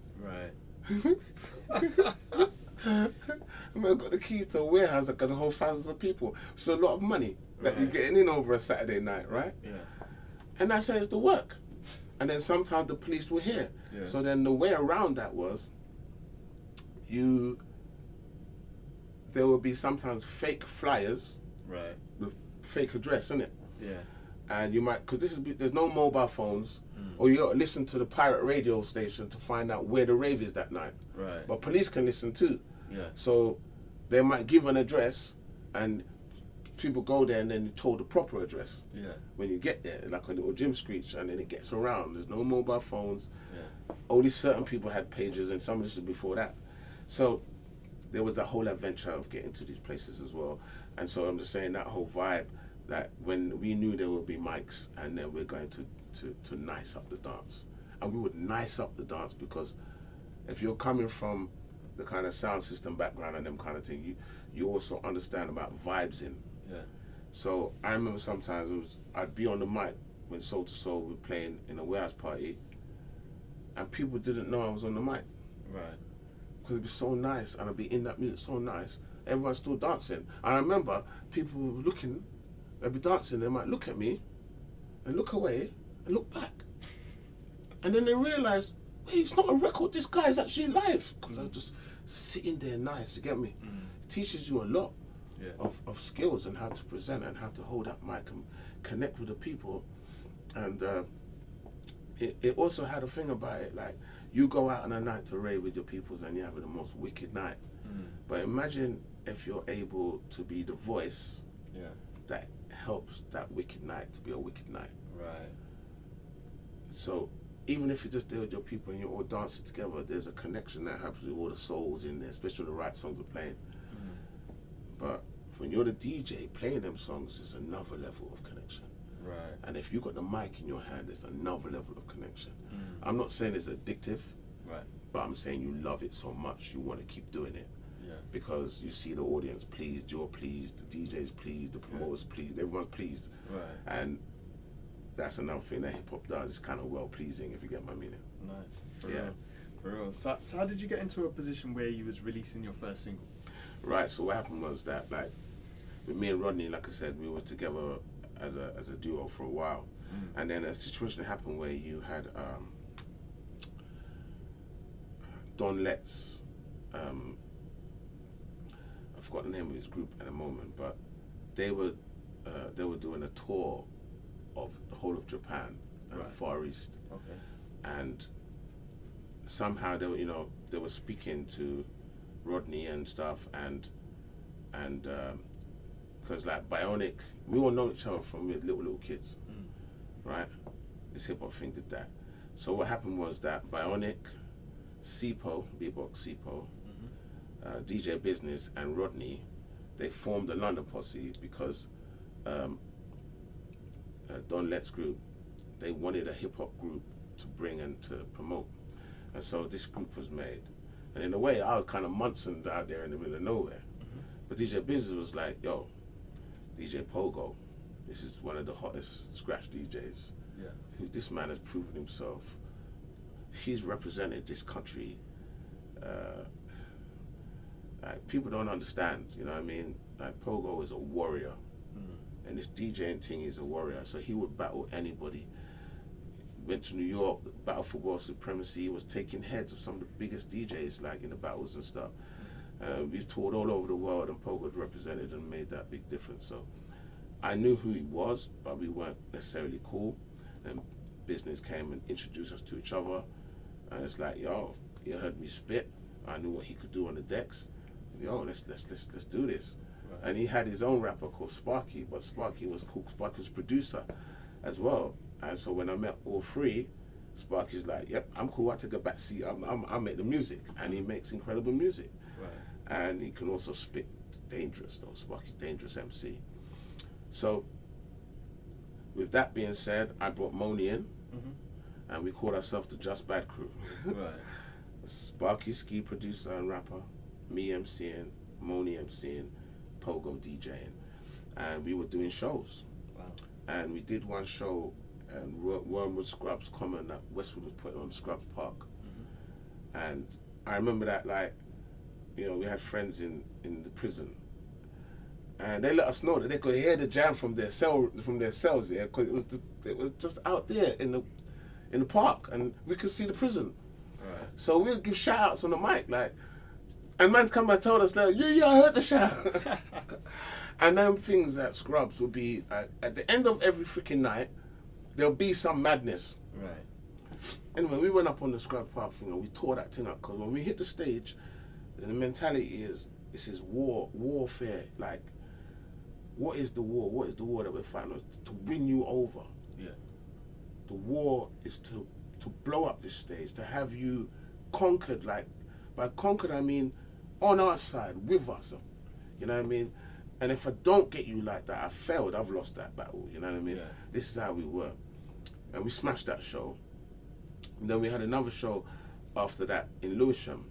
Speaker 3: I got the key to a warehouse that got a whole thousands of people. So a lot of money that you're getting in over a Saturday night, right? And that's how it's to work. And then sometimes the police were here. So then the way around that was, there would be sometimes fake flyers, with fake address, innit? And you might, because there's no mobile phones, or you got to listen to the pirate radio station to find out where the rave is that night. But police can listen too. So they might give an address, and people go there, and then you're told the proper address. When you get there, like a little gym screech, and then it gets around. There's no mobile phones. Only certain people had pages, and some of this was before that. So there was that whole adventure of getting to these places as well. And so I'm just saying that whole vibe, that when we knew there would be mics, and then we're going to nice up the dance. And we would nice up the dance, because if you're coming from the kind of sound system background and them kind of thing, you also understand about vibes in. So I remember sometimes I'd be on the mic when Soul to Soul were playing in a warehouse party, and people didn't know I was on the mic. Because it'd be so nice, and I'd be in that music so nice, everyone's still dancing. I remember people were looking, they'd be dancing, they might look at me, and look away, and look back. And then they realised, wait, it's not a record, this guy is actually live. Because I was just sitting there nice, you get me? It teaches you a lot of skills, and how to present, and how to hold that mic and connect with the people. And it also had a thing about it, like, you go out on a night to rave with your peoples and you're having the most wicked night. But imagine if you're able to be the voice that helps that wicked night to be a wicked night. So even if you're just there with your people and you're all dancing together, there's a connection that happens with all the souls in there, especially when the right songs are playing. But when you're the DJ playing them songs, it's another level of connection. And if you got the mic in your hand, it's another level of connection. I'm not saying it's addictive, but I'm saying you love it so much you want to keep doing it. Because you see the audience pleased, you're pleased, the DJ's pleased, the promoter's pleased, everyone's pleased. And that's another thing that hip hop does. It's kind of well pleasing, if you get my meaning.
Speaker 2: For real. So how did you get into a position where you was releasing your first single?
Speaker 3: So what happened was that, like, with me and Rodney, like I said, we were together as a duo for a while. And then a situation happened where you had Don Letts, I forgot the name of his group at the moment, but they were doing a tour of the whole of Japan and the Far East. And somehow they were speaking to Rodney and stuff, and because like Bionic, we all know each other from we were little kids, right? This hip hop thing did that. So what happened was that Bionic, Sipo, Beatbox Sipo, DJ Business, and Rodney, they formed the London Posse because Don Letts group, they wanted a hip hop group to bring and to promote, and so this group was made. And in a way, I was kind of Munson out there in the middle of nowhere. But DJ Business was like, yo, DJ Pogo, this is one of the hottest scratch DJs. This man has proven himself he's represented this country. Like, people don't understand, you know what I mean? Like, Pogo is a warrior, and this DJing thing is a warrior. So he would battle anybody. Went to New York, battle for world supremacy. He was taking heads of some of the biggest DJs, like in the battles and stuff. We've toured all over the world, and Pogo's represented and made that big difference. So I knew who he was, but we weren't necessarily cool. And business came and introduced us to each other. And it's like, yo, he heard me spit. I knew what he could do on the decks. Yo, let's do this. Right. And he had his own rapper called Sparky, but Sparky was cool. Sparky was a producer as well. And so when I met all three, Sparky's like, yep, I'm cool. I take a back seat. I make the music, and he makes incredible music. Right. And he can also spit dangerous though. Sparky's dangerous MC. So with that being said, I brought Moni in, and we called ourselves the Just Bad Crew. Right. Sparky ski producer and rapper, me MCing, Moni MCing, Pogo DJing, and we were doing shows. Wow. And we did one show, and Wormwood Scrubs Common that Westwood was putting on Scrubs Park. And I remember that, like, you know, we had friends in the prison, and they let us know that they could hear the jam from their cells, yeah, because it was just out there in the park, and we could see the prison. Right. So we'd give shout outs on the mic, like, and man's come and told us that, yeah, I heard the shout. And them things at Scrubs would be, at the end of every freaking night, there'll be some madness. Right. Anyway, we went up on the Scrubs Park thing and we tore that thing up, because when we hit the stage, the mentality is, this is warfare. Like, what is the war? What is the war that we're fighting? It's to win you over. Yeah. The war is to blow up this stage, to have you conquered. Like, by conquered, I mean on our side, with us. You know what I mean? And if I don't get you like that, I failed. I've lost that battle. You know what I mean? Yeah. This is how we were. And we smashed that show. And then we had another show after that in Lewisham,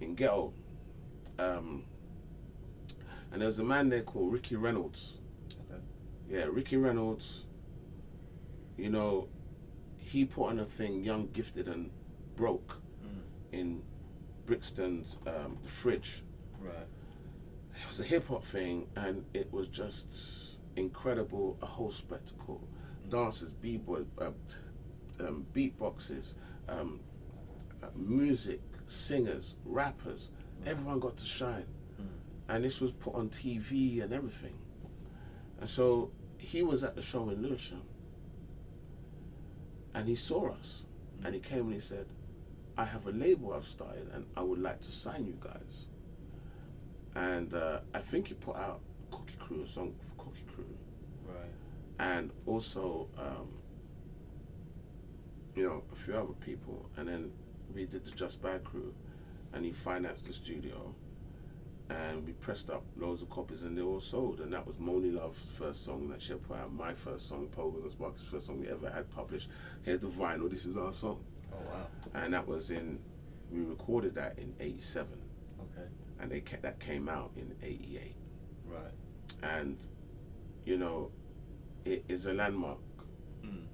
Speaker 3: in Ghetto. And there was a man there called Ricky Reynolds. Okay. Yeah, Ricky Reynolds, you know, he put on a thing, Young, Gifted and Broke, in Brixton's The Fridge. Right. It was a hip-hop thing, and it was just incredible, a whole spectacle. Dancers, b-boy, beatboxes, music, singers, rappers, everyone got to shine. And this was put on TV and everything. And so he was at the show in Lewisham, and he saw us, and he came and he said, I have a label I've started, and I would like to sign you guys. And I think he put out Cookie Crew, a song for Cookie Crew. Right. And also, you know, a few other people. And then we did the Just Bad Crew, and he financed the studio. And we pressed up loads of copies, and they all sold. And that was Moni Love's first song that she had put out, my first song, Pogo's and Sparky's first song we ever had published. Here's the vinyl, this is our song. Oh, wow. And that was we recorded that in 87. Okay. And that came out in 88. Right. And, you know, it is a landmark.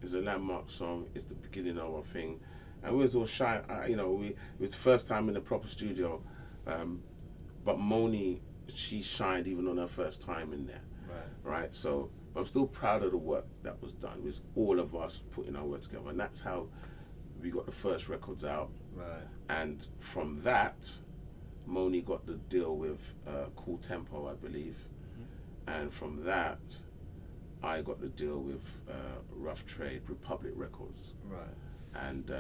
Speaker 3: It's a landmark song. It's the beginning of our thing. And we was all shy, you know, it was the first time in the proper studio. But Moni, she shined even on her first time in there. Right. So, but I'm still proud of the work that was done. It was all of us putting our work together. And that's how we got the first records out. Right. And from that, Moni got the deal with Cool Tempo, I believe. And from that, I got the deal with Rough Trade, Republic Records. Right. And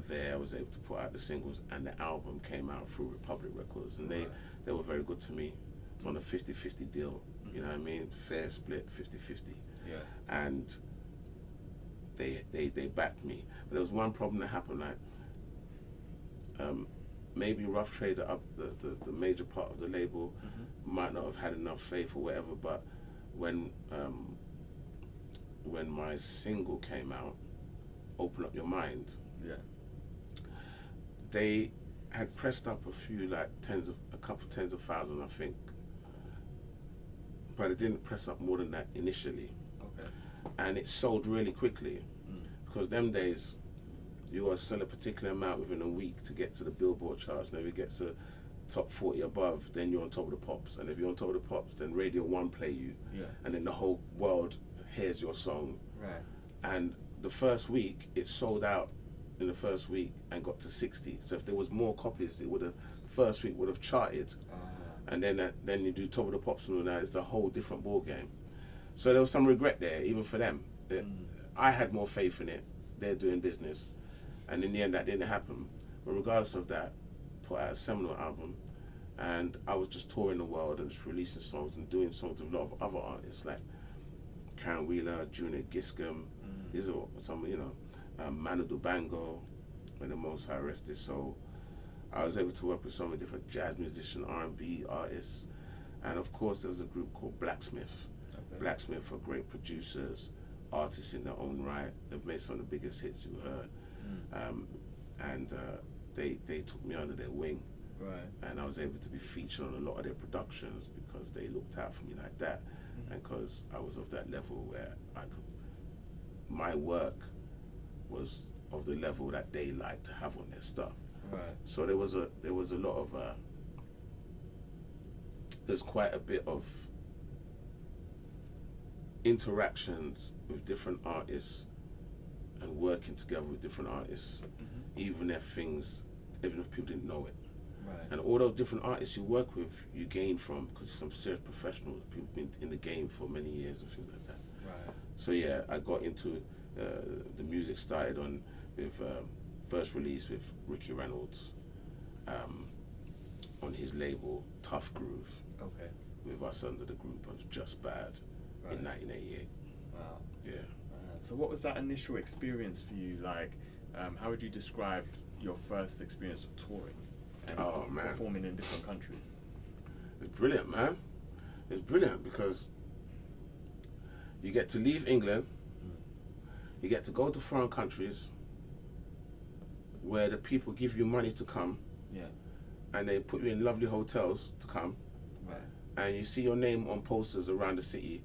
Speaker 3: there I was able to put out the singles, and the album came out through Republic Records, and they were very good to me. It was on a 50-50 deal, you know what I mean? Fair split, 50-50. Yeah. And they backed me. But there was one problem that happened, like, maybe Rough Trade, the major part of the label, might not have had enough faith or whatever, but when my single came out, Open Up Your Mind, they had pressed up a few, like a couple tens of thousands, I think, but it didn't press up more than that initially. Okay. And it sold really quickly, because them days, you got to sell a particular amount within a week to get to the Billboard charts. And if it gets to top 40 above, then you're on top of the pops. And if you're on top of the pops, then Radio 1 play you.
Speaker 2: Yeah.
Speaker 3: And then the whole world hears your song.
Speaker 2: Right.
Speaker 3: And the first week, it sold out in the first week and got to 60. So if there was more copies, it would have, first week would have charted. And then you do top of the pops and all that. It's a whole different ball game. So there was some regret there, even for them. I had more faith in it. They're doing business. And in the end, that didn't happen. But regardless of that, put out a seminal album. And I was just touring the world and just releasing songs and doing songs with a lot of other artists like Karen Wheeler, Junior Giscombe. These are some, you know, Manu Dubango, when the Most High Rest His Soul. I was able to work with so many different jazz musicians, R&B artists. And of course, there was a group called Blacksmith. Okay. Blacksmith are great producers, artists in their own right. They've made some of the biggest hits you heard. They took me under their wing.
Speaker 2: Right.
Speaker 3: And I was able to be featured on a lot of their productions because they looked out for me like that. And because I was of that level where my work was of the level that they like to have on their stuff.
Speaker 2: Right.
Speaker 3: So there was a lot of there's quite a bit of interactions with different artists and working together with different artists, even if people didn't know it.
Speaker 2: Right.
Speaker 3: And all those different artists you work with, you gain from, because some serious professionals, people been in the game for many years and things like that.
Speaker 2: Right.
Speaker 3: So yeah, I got into the music started with first release with Ricky Reynolds on his label Tough Groove.
Speaker 2: Okay.
Speaker 3: With us under the group of Just Bad in 1988.
Speaker 2: Wow.
Speaker 3: Yeah.
Speaker 2: So what was that initial experience for you like? How would you describe your first experience of touring and performing in different countries?
Speaker 3: It's brilliant, man. It's brilliant because you get to leave England, you get to go to foreign countries where the people give you money to come, and they put you in lovely hotels to come, and you see your name on posters around the city,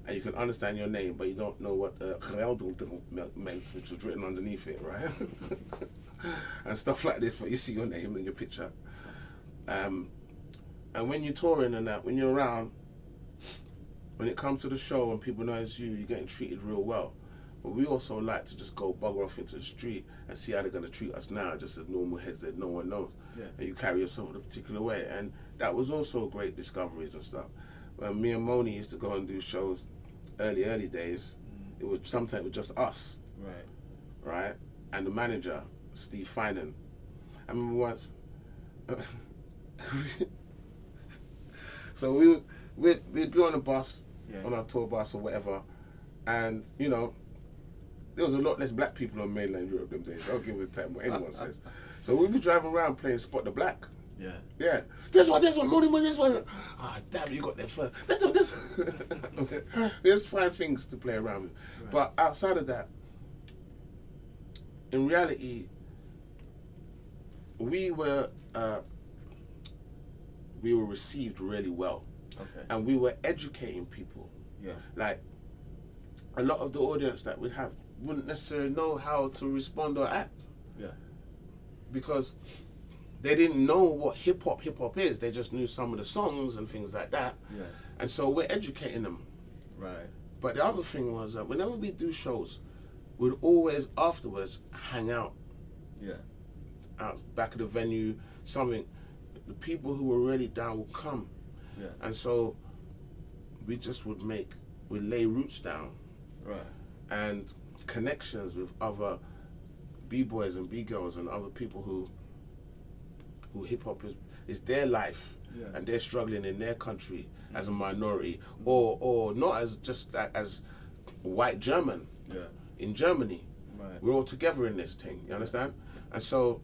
Speaker 3: and you can understand your name, but you don't know what meant, which was written underneath it, right? And stuff like this, but you see your name and your picture. And when you're touring and that, when you're around, when it comes to the show and people know it's you, you're getting treated real well. But we also like to just go bugger off into the street and see how they're going to treat us now, just as normal heads that no one knows. Yeah. And you carry yourself in a particular way. And that was also great discoveries and stuff. When me and Moni used to go and do shows early days, it was sometimes with just us. Right? And the manager, Steve Finan. I remember once, so we'd be on a bus, on our tour bus or whatever, and you know, there was a lot less black people on mainland Europe them days. I'll give it time what anyone says. So we'd be driving around playing Spot the Black. Yeah. This one, money, this one. Ah, damn, you got there first. This one. There's 5 things to play around with. Right. But outside of that, in reality, we were received really well. Okay. And we were educating people. Yeah. Like, a lot of the audience that we'd have wouldn't necessarily know how to respond or act. Yeah. Because they didn't know what hip hop is. They just knew some of the songs and things like that. Yeah. And so we're educating them. Right. But the other thing was that whenever we do shows, we'd always afterwards hang out. Yeah. Out back of the venue, something. The people who were really down would come. Yeah. And so we just we'd lay roots down. Right. And connections with other B-boys and B-girls and other people who hip hop is their life, and they're struggling in their country as a minority, or not as just as white German in Germany. Right. We're all together in this thing, you understand? And so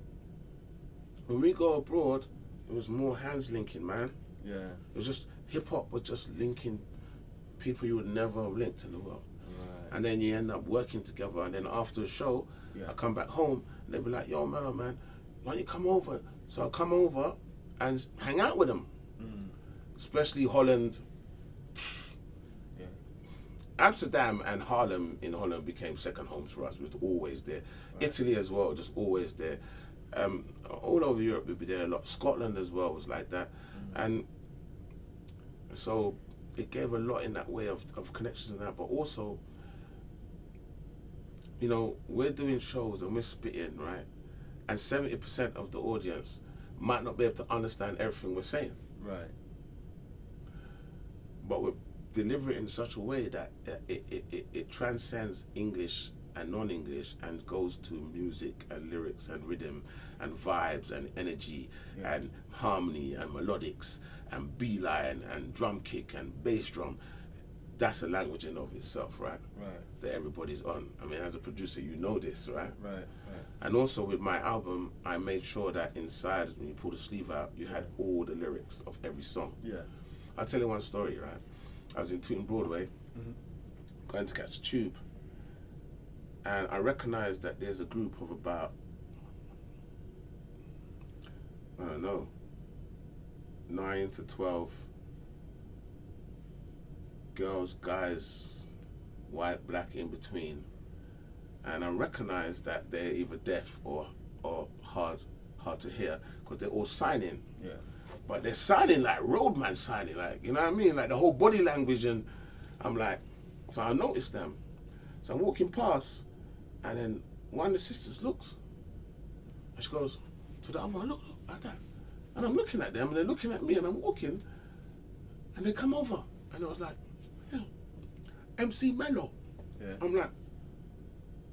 Speaker 3: when we go abroad, it was more hands linking, man. Yeah. It was just hip hop was just linking people you would never have linked in the world. Right. And then you end up working together, and then after the show, I come back home and they'll be like, yo, Mell'o, man, why don't you come over? So I'll come over and hang out with them. Especially Holland. Amsterdam and Harlem in Holland became second homes for us. We were always there. Right. Italy as well, just always there. All over Europe, we'd be there a lot. Scotland as well was like that. And so it gave a lot in that way of connections and that, but also, you know, we're doing shows and we're spitting, right? And 70% of the audience might not be able to understand everything we're saying.
Speaker 2: Right.
Speaker 3: But we're delivering it in such a way that it transcends English and non-English and goes to music and lyrics and rhythm and vibes and energy and harmony and melodics and beeline and drum kick and bass drum. That's a language in of itself, right?
Speaker 2: Right.
Speaker 3: That everybody's on. I mean, as a producer, you know this, right?
Speaker 2: Right, right.
Speaker 3: And also with my album, I made sure that inside, when you pull the sleeve out, you had all the lyrics of every song.
Speaker 2: Yeah.
Speaker 3: I'll tell you one story, right? I was in Tooting Broadway, going to catch a tube, and I recognized that there's a group of about, I don't know, 9 to 12 girls, guys, white, black, in between, and I recognized that they're either deaf or hard to hear, because they're all signing.
Speaker 2: Yeah. But
Speaker 3: they're signing like roadman signing, like, you know what I mean? Like the whole body language, and I'm like, so I noticed them. So I'm walking past, and then one of the sisters looks, and she goes to the other one, look, like that. And I'm looking at them, and they're looking at me, and I'm walking, and they come over, and I was like, yeah, MC Mell'o.
Speaker 2: Yeah.
Speaker 3: I'm like,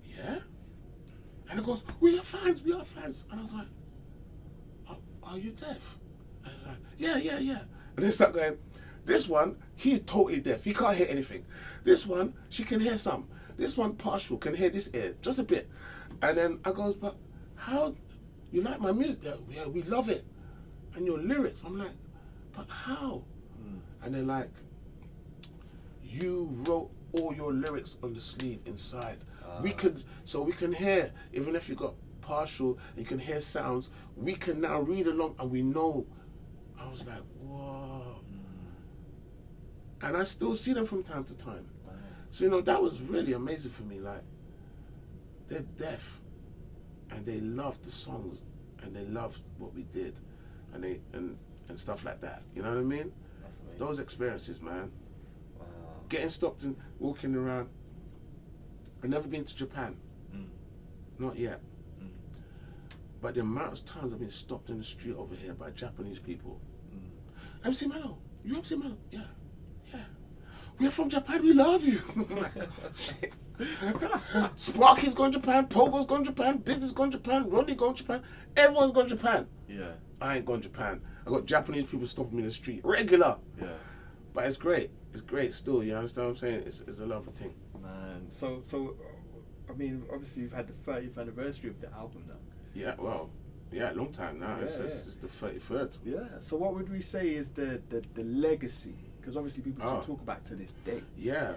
Speaker 3: yeah? And it goes, we are fans. And I was like, are you deaf? And he's like, yeah. And they start going, this one, he's totally deaf. He can't hear anything. This one, she can hear some. This one, partial, can hear this ear, just a bit. And then I goes, but how, you like my music? Yeah, we love it. And your lyrics, I'm like, but how? And they're like, you wrote all your lyrics on the sleeve inside. We can hear, even if you got partial, you can hear sounds, we can now read along and we know. I was like, whoa. And I still see them from time to time. So, you know, that was really amazing for me. Like, they're deaf and they loved the songs and they loved what we did and they and stuff like that. You know what I mean? Those experiences, man.
Speaker 2: Wow.
Speaker 3: Getting stopped and walking around. I've never been to Japan. Not yet. But the amount of times I've been stopped in the street over here by Japanese people. MC Mell'o, you MC Mell'o? Yeah. We're from Japan, we love you. I'm like, shit. Sparky's going to Japan, Pogo's going to Japan, Business going to Japan, Ronnie going to Japan, everyone's going to Japan.
Speaker 2: Yeah.
Speaker 3: I ain't going to Japan. I got Japanese people stopping me in the street, regular.
Speaker 2: Yeah.
Speaker 3: But it's great. It's great still, you understand what I'm saying? It's a lovely thing.
Speaker 2: Man, so I mean, obviously you've had the 30th anniversary of the album now.
Speaker 3: Yeah, well, yeah, long time now.
Speaker 2: Yeah,
Speaker 3: It's the 33rd.
Speaker 2: Yeah. So what would we say is the legacy? Because obviously people still talk about to this day.
Speaker 3: Yeah.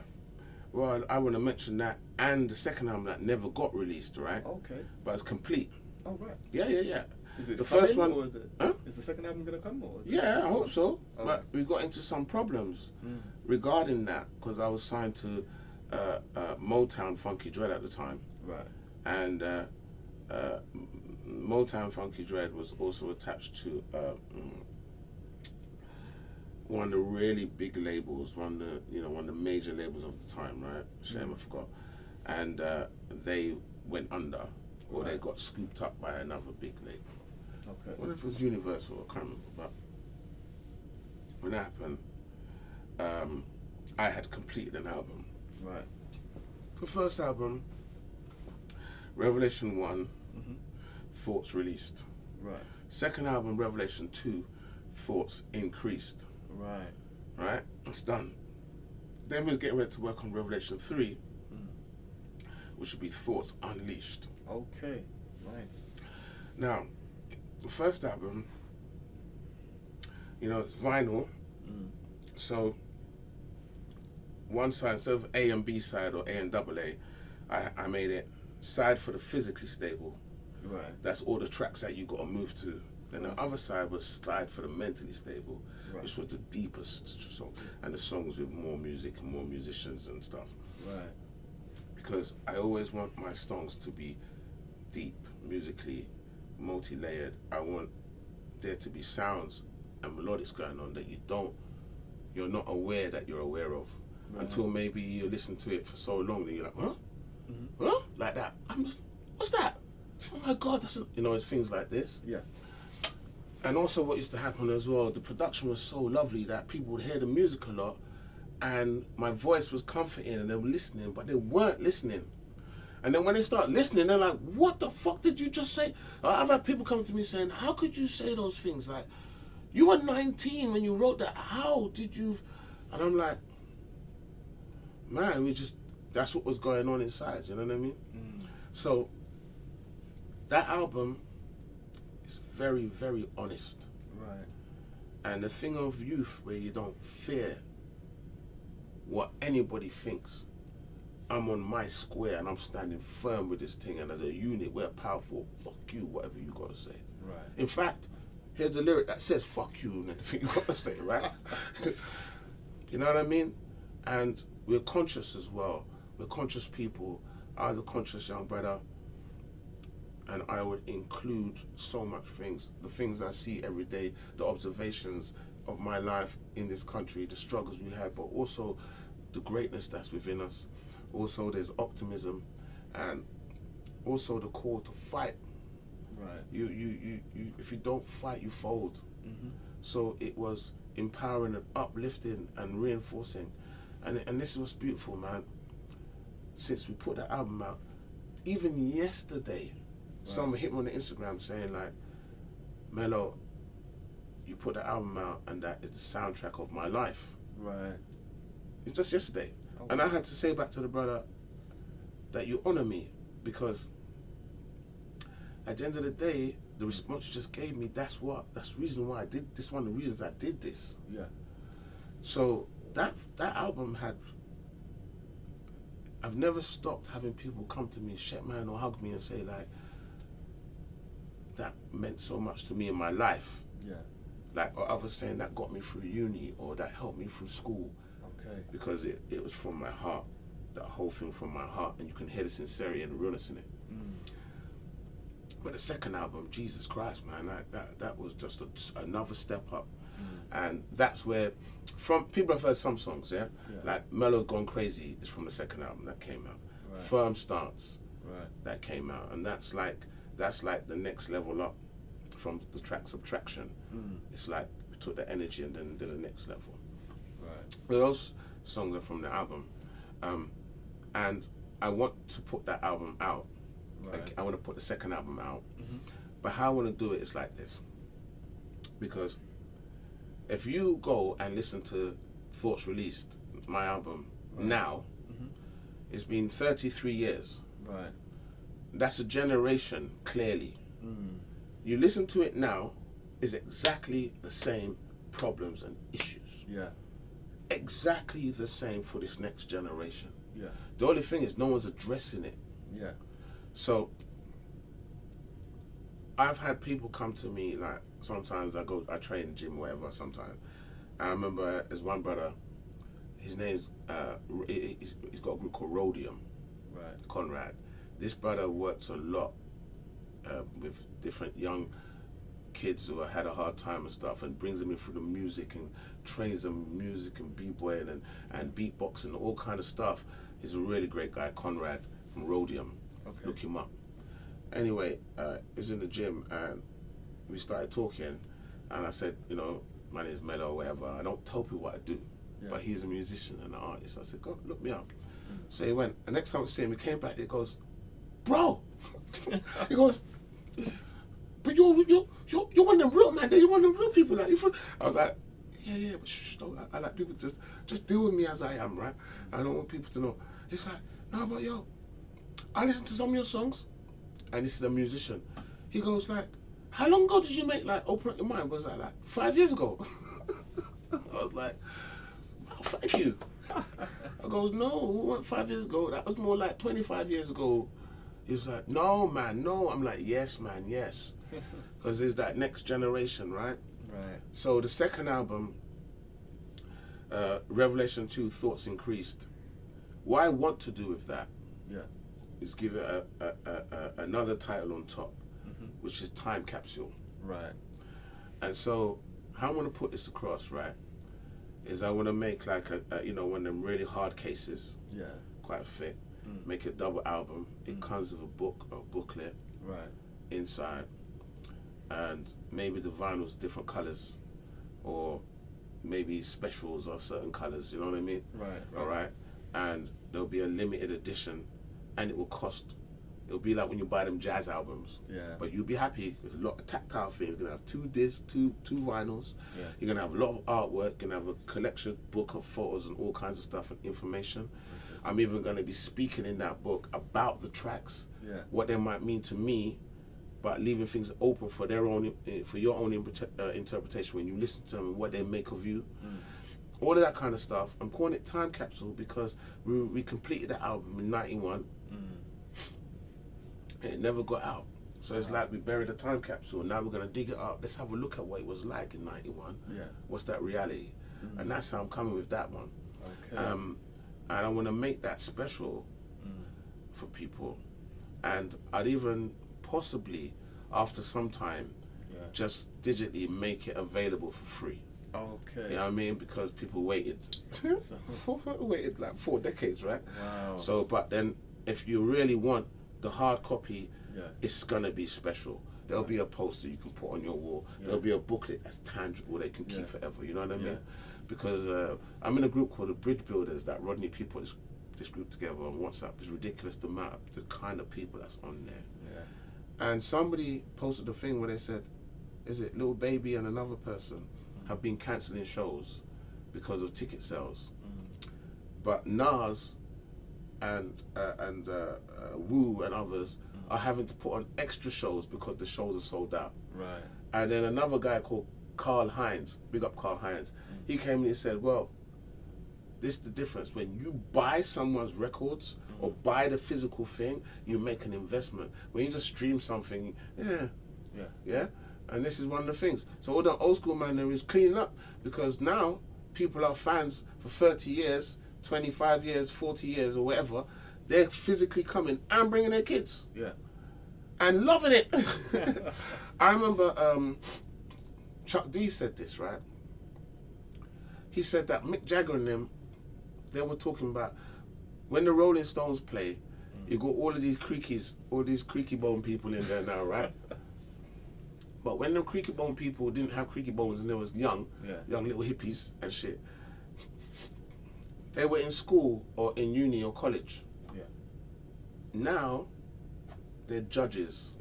Speaker 3: Well, I want to mention that and the second album that never got released, right?
Speaker 2: Okay.
Speaker 3: But it's complete.
Speaker 2: Oh, right.
Speaker 3: Yeah.
Speaker 2: Is it
Speaker 3: the first one?
Speaker 2: Or is it?
Speaker 3: Huh?
Speaker 2: Is the second album gonna come? Or
Speaker 3: Yeah, I hope so.
Speaker 2: Oh.
Speaker 3: But we got into some problems regarding that because I was signed to Motown Funky Dread at the time.
Speaker 2: Right.
Speaker 3: And Motown Funky Dread was also attached to one of the really big labels, one of the major labels of the time, right? Shame I forgot. And they went under, or they got scooped up by another big label.
Speaker 2: Okay.
Speaker 3: I wonder if it was Universal, I can't remember. But when that happened, I had completed an album.
Speaker 2: Right.
Speaker 3: The first album, Revelation 1, Thoughts released.
Speaker 2: Right.
Speaker 3: Second album, Revelation 2, Thoughts increased.
Speaker 2: Right.
Speaker 3: Right? It's done. Then we was getting ready to work on Revelation 3, which would be Thoughts Unleashed.
Speaker 2: Okay. Nice.
Speaker 3: Now, the first album, you know, it's vinyl. So one side, instead of A and B side or A and double A, I made it side for the physically stable.
Speaker 2: Right.
Speaker 3: That's all the tracks that you got to move to. Then the other side was side for the mentally stable.
Speaker 2: Right.
Speaker 3: This was the deepest song, and the songs with more music and more musicians and stuff.
Speaker 2: Right.
Speaker 3: Because I always want my songs to be deep, musically, multi-layered. I want there to be sounds and melodics going on that you're not aware that you're aware of. Right. Until maybe you listen to it for so long that you're like, huh? Mm-hmm. Huh? Like that. What's that? Oh my God, it's things like this.
Speaker 2: Yeah.
Speaker 3: And also what used to happen as well, the production was so lovely that people would hear the music a lot and my voice was comforting and they were listening, but they weren't listening. And then when they start listening, they're like, what the fuck did you just say? I've had people come to me saying, how could you say those things? Like, you were 19 when you wrote that. How did you? And I'm like, man, that's what was going on inside, you know what I mean? Mm. So that album is very, very honest.
Speaker 2: Right.
Speaker 3: And the thing of youth where you don't fear what anybody thinks. I'm on my square and I'm standing firm with this thing, and as a unit we're powerful. Fuck you, whatever you gotta say.
Speaker 2: Right.
Speaker 3: In fact, here's the lyric that says fuck you and everything you gotta say, right? You know what I mean? And we're conscious as well. We're conscious people. I was a conscious young brother, and I would include so much things. The things I see every day, the observations of my life in this country, the struggles we had, but also the greatness that's within us. Also there's optimism, and also the call to fight. Right. You if you don't fight, you fold. Mm-hmm. So it was empowering and uplifting and reinforcing. And this is what's beautiful, man. Since we put that album out, even yesterday, someone hit me on the Instagram saying like, Mell'o, you put the album out and that is the soundtrack of my life. Right. It's just yesterday. Okay. And I had to say back to the brother that you honor me, because at the end of the day, the response you just gave me, that's the reason why I did this, one of the reasons I did this. Yeah. So that album I've never stopped having people come to me, shake my hand or hug me and say like, that meant so much to me in my life. Yeah. Like, or others saying that got me through uni or that helped me through school. Okay. Because it was from my heart, that whole thing from my heart, and you can hear the sincerity and the realness in it. Mm. But the second album, Jesus Christ, man, that was just another step up. Mm. And that's where, people have heard some songs, yeah? Like Mellow's Gone Crazy is from the second album that came out. Right. Firm Stance, that came out, and that's like the next level up from the track Subtraction. Mm. It's like we took the energy and then did the next level. Right. Those songs are from the album, and I want to put that album out. Right. Like, I want to put the second album out, but how I want to do it is like this. Because if you go and listen to Thoughts Released, my album, now, it's been 33 years. Right. That's a generation, clearly. Mm. You listen to it now, it's exactly the same problems and issues. Yeah. Exactly the same for this next generation. Yeah. The only thing is no one's addressing it. Yeah. So I've had people come to me, like sometimes I train in the gym or whatever sometimes. I remember there's one brother, his name's, he's got a group called Rhodium. Right. Conrad. This brother works a lot with different young kids who have had a hard time and stuff, and brings them in through the music and trains them music and b-boying and beatboxing and all kind of stuff. He's a really great guy, Conrad from Rhodium. Okay. Look him up. Anyway, he was in the gym and we started talking, and I said, you know, my name is Mell'o or whatever. I don't tell people what I do, but he's a musician and an artist. I said, go look me up. So he went, and next time I see him, he came back, he goes, bro, he goes, but you're one of them real, man, you're one of them real people. Like, I was like, yeah, but shh, I like people just deal with me as I am, right? I don't want people to know. He's like, no, but yo, I listen to some of your songs, and this is a musician. He goes like, how long ago did you make like Open Up Your Mind? Was that like 5 years ago? I was like, wow, thank you. I goes, no, it wasn't 5 years ago. That was more like 25 years ago. He's like, no, man, no. I'm like, yes, man, yes. Because there's that next generation, right? Right. So the second album Revelation 2, thoughts increased. What I want to do with that is give it another title on top, which is time capsule.
Speaker 2: Right.
Speaker 3: And so how I want to put this across, right, is I want to make like a you know, one of them really hard cases, quite thick, make a double album. It comes with a book or booklet inside, and maybe the vinyl's different colors, or maybe specials or certain colors, you know what I mean?
Speaker 2: Right.
Speaker 3: All right. And there'll be a limited edition, and it will cost. It'll be like when you buy them jazz albums.
Speaker 2: Yeah.
Speaker 3: But you'll be happy. There's a lot of tactile things. You're gonna have 2 discs, two vinyls.
Speaker 2: Yeah.
Speaker 3: You're gonna have a lot of artwork. You're gonna have a collection book of photos and all kinds of stuff and information.
Speaker 2: Okay.
Speaker 3: I'm even gonna be speaking in that book about the tracks, what they might mean to me, but leaving things open for their own, for your own interpretation when you listen to them and what they make of you. All of that kind of stuff. I'm calling it Time Capsule because we completed the album in '91. And it never got out. So it's like we buried a time capsule, and now we're going to dig it up. Let's have a look at what it was like in '91. What's that reality? And that's how I'm coming with that one.
Speaker 2: Okay.
Speaker 3: And I want to make that special for people. And I'd even possibly, after some time, just digitally make it available for free.
Speaker 2: Okay.
Speaker 3: You know what I mean? Because people waited. Waited like 4 decades, right?
Speaker 2: Wow.
Speaker 3: So, but then if you really want the hard copy, it's gonna be special. There'll be a poster you can put on your wall. There'll be a booklet that's tangible they can keep forever. You know what I mean? Because I'm in a group called the Bridge Builders that Rodney P put this group together on WhatsApp. It's ridiculous the amount of the kind of people that's on there. And somebody posted a thing where they said, is it Lil Baby and another person have been cancelling shows because of ticket sales, but Nas and Wu and others are having to put on extra shows because the shows are sold out.
Speaker 2: Right.
Speaker 3: And then another guy called Carl Hines, big up Carl Hines, he came and he said, well, this is the difference. When you buy someone's records or buy the physical thing, you make an investment. When you just stream something, and this is one of the things. So all the old school man there is cleaning up, because now people are fans for 30 years, 25 years, 40 years or whatever. They're physically coming and bringing their kids. And loving it. I remember Chuck D said this, right? He said that Mick Jagger and them, they were talking about when the Rolling Stones play, you got all these creaky bone people in there now, right? But when them creaky bone people didn't have creaky bones and they was young little hippies and shit, they were in school or in uni or college. Now, they're judges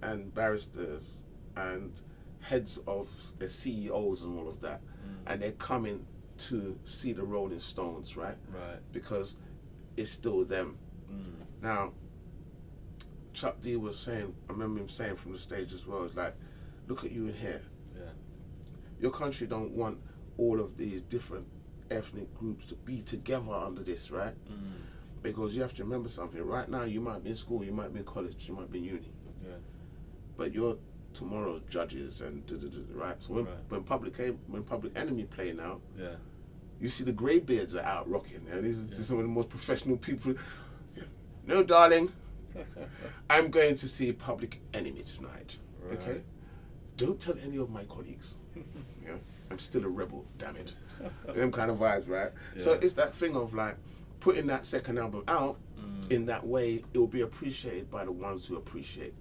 Speaker 3: and barristers and heads of the CEOs and all of that. And they're coming to see the Rolling Stones, right? Because it's still them. Now, Chuck D was saying, I remember him saying from the stage as well, it's like, look at you in here. Your country don't want all of these different ethnic groups to be together under this, right? Because you have to remember something. Right now, you might be in school, you might be in college, you might be in uni. But you're tomorrow's judges and right? So when Public Enemy play now, you see the greybeards are out rocking. These are some of the most professional people. No, darling, I'm going to see Public Enemy tonight. Okay? Don't tell any of my colleagues. I'm still a rebel, damn it. Them kind of vibes, right? So it's that thing of like, putting that second album out in that way, it will be appreciated by the ones who appreciate.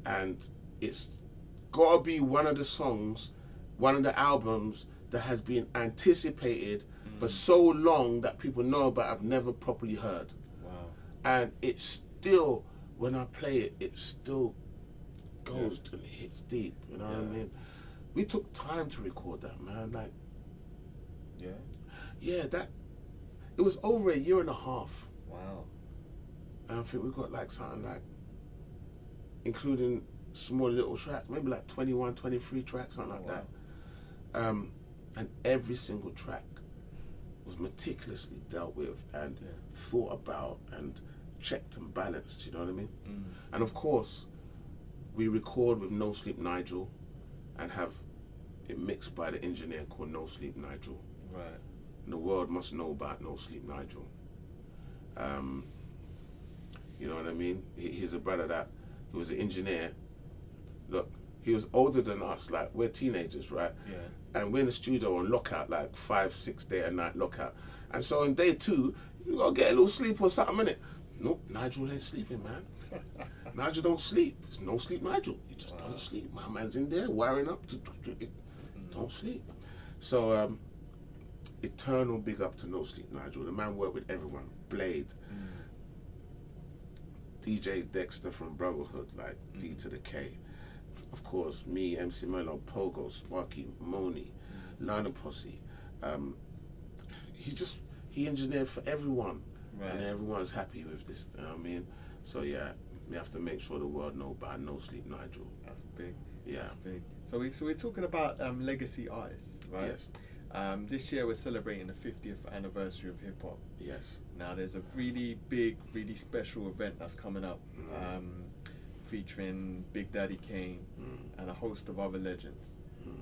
Speaker 3: And it's got to be one of the songs, one of the albums that has been anticipated for so long that people know about, I've never properly heard. And it's still, when I play it, it still goes and hits deep, you know what I mean? We took time to record that, man. Like, it was over 1.5 years.
Speaker 2: Wow.
Speaker 3: And I think we got like something like, including small little tracks, maybe like 21, 23 tracks, something like that. And every single track was meticulously dealt with and thought about and checked and balanced, you know what I mean? And of course, we record with No Sleep Nigel and have it mixed by the engineer called No Sleep Nigel.
Speaker 2: Right.
Speaker 3: And the world must know about No Sleep Nigel. You know what I mean? He's a brother that, he was an engineer. Look, he was older than us, like we're teenagers, right?
Speaker 2: Yeah.
Speaker 3: And we're in the studio on lockout, like 5-6 day and night lockout. And so on day 2, you gotta get a little sleep or something, innit? Nope, Nigel ain't sleeping, man. Nigel don't sleep. It's No Sleep Nigel. He just doesn't sleep. My man's in there wiring up. Don't sleep. So, eternal big up to No Sleep Nigel. The man worked with everyone. Blade, DJ Dexter from Brotherhood, like D to the K. Of course, me, MC Mell'o, Pogo, Sparky, Moni, Lana Posse. He engineered for everyone. Right. And everyone's happy with this, you know what I mean? So yeah, we have to make sure the world know about No Sleep Nigel.
Speaker 2: That's big.
Speaker 3: Yeah.
Speaker 2: That's big. So we're talking about legacy artists, right?
Speaker 3: Yes.
Speaker 2: This year we're celebrating the 50th anniversary of hip hop.
Speaker 3: Yes.
Speaker 2: Now there's a really big, really special event that's coming up, featuring Big Daddy Kane and a host of other legends,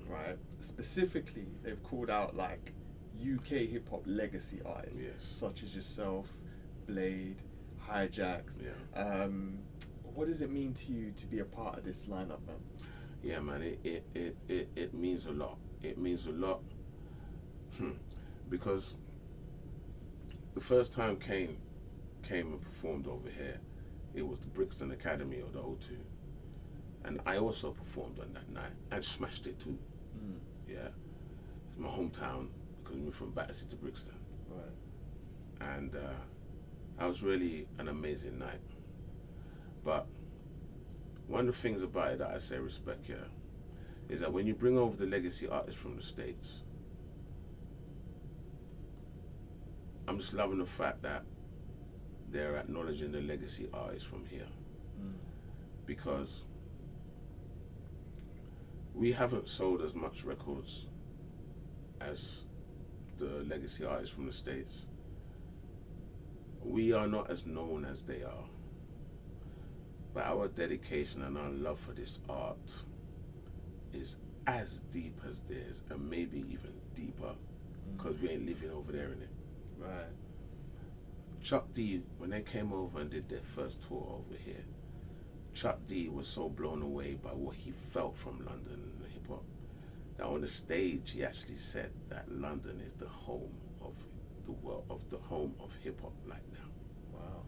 Speaker 2: right? Specifically, they've called out like UK hip hop legacy artists, such as yourself, Blade, Hijack.
Speaker 3: Yeah.
Speaker 2: What does it mean to you to be a part of this lineup, man?
Speaker 3: Yeah, man, it means a lot. It means a lot. Because the first time Kane came and performed over here, it was the Brixton Academy or the O2. And I also performed on that night and smashed it too. Yeah. It's my hometown because we're from Battersea to Brixton.
Speaker 2: Right.
Speaker 3: And that was really an amazing night. But one of the things about it that I say respect here is that when you bring over the legacy artists from the States, I'm just loving the fact that they're acknowledging the legacy artists from here. Because we haven't sold as much records as the legacy artists from the States. We are not as known as they are. But our dedication and our love for this art is as deep as theirs, and maybe even deeper, because we ain't living over there in it.
Speaker 2: Right.
Speaker 3: Chuck D, when they came over and did their first tour over here, Chuck D was so blown away by what he felt from London and hip hop that on the stage he actually said that London is the home of the world, of the home of hip hop like now.
Speaker 2: Wow.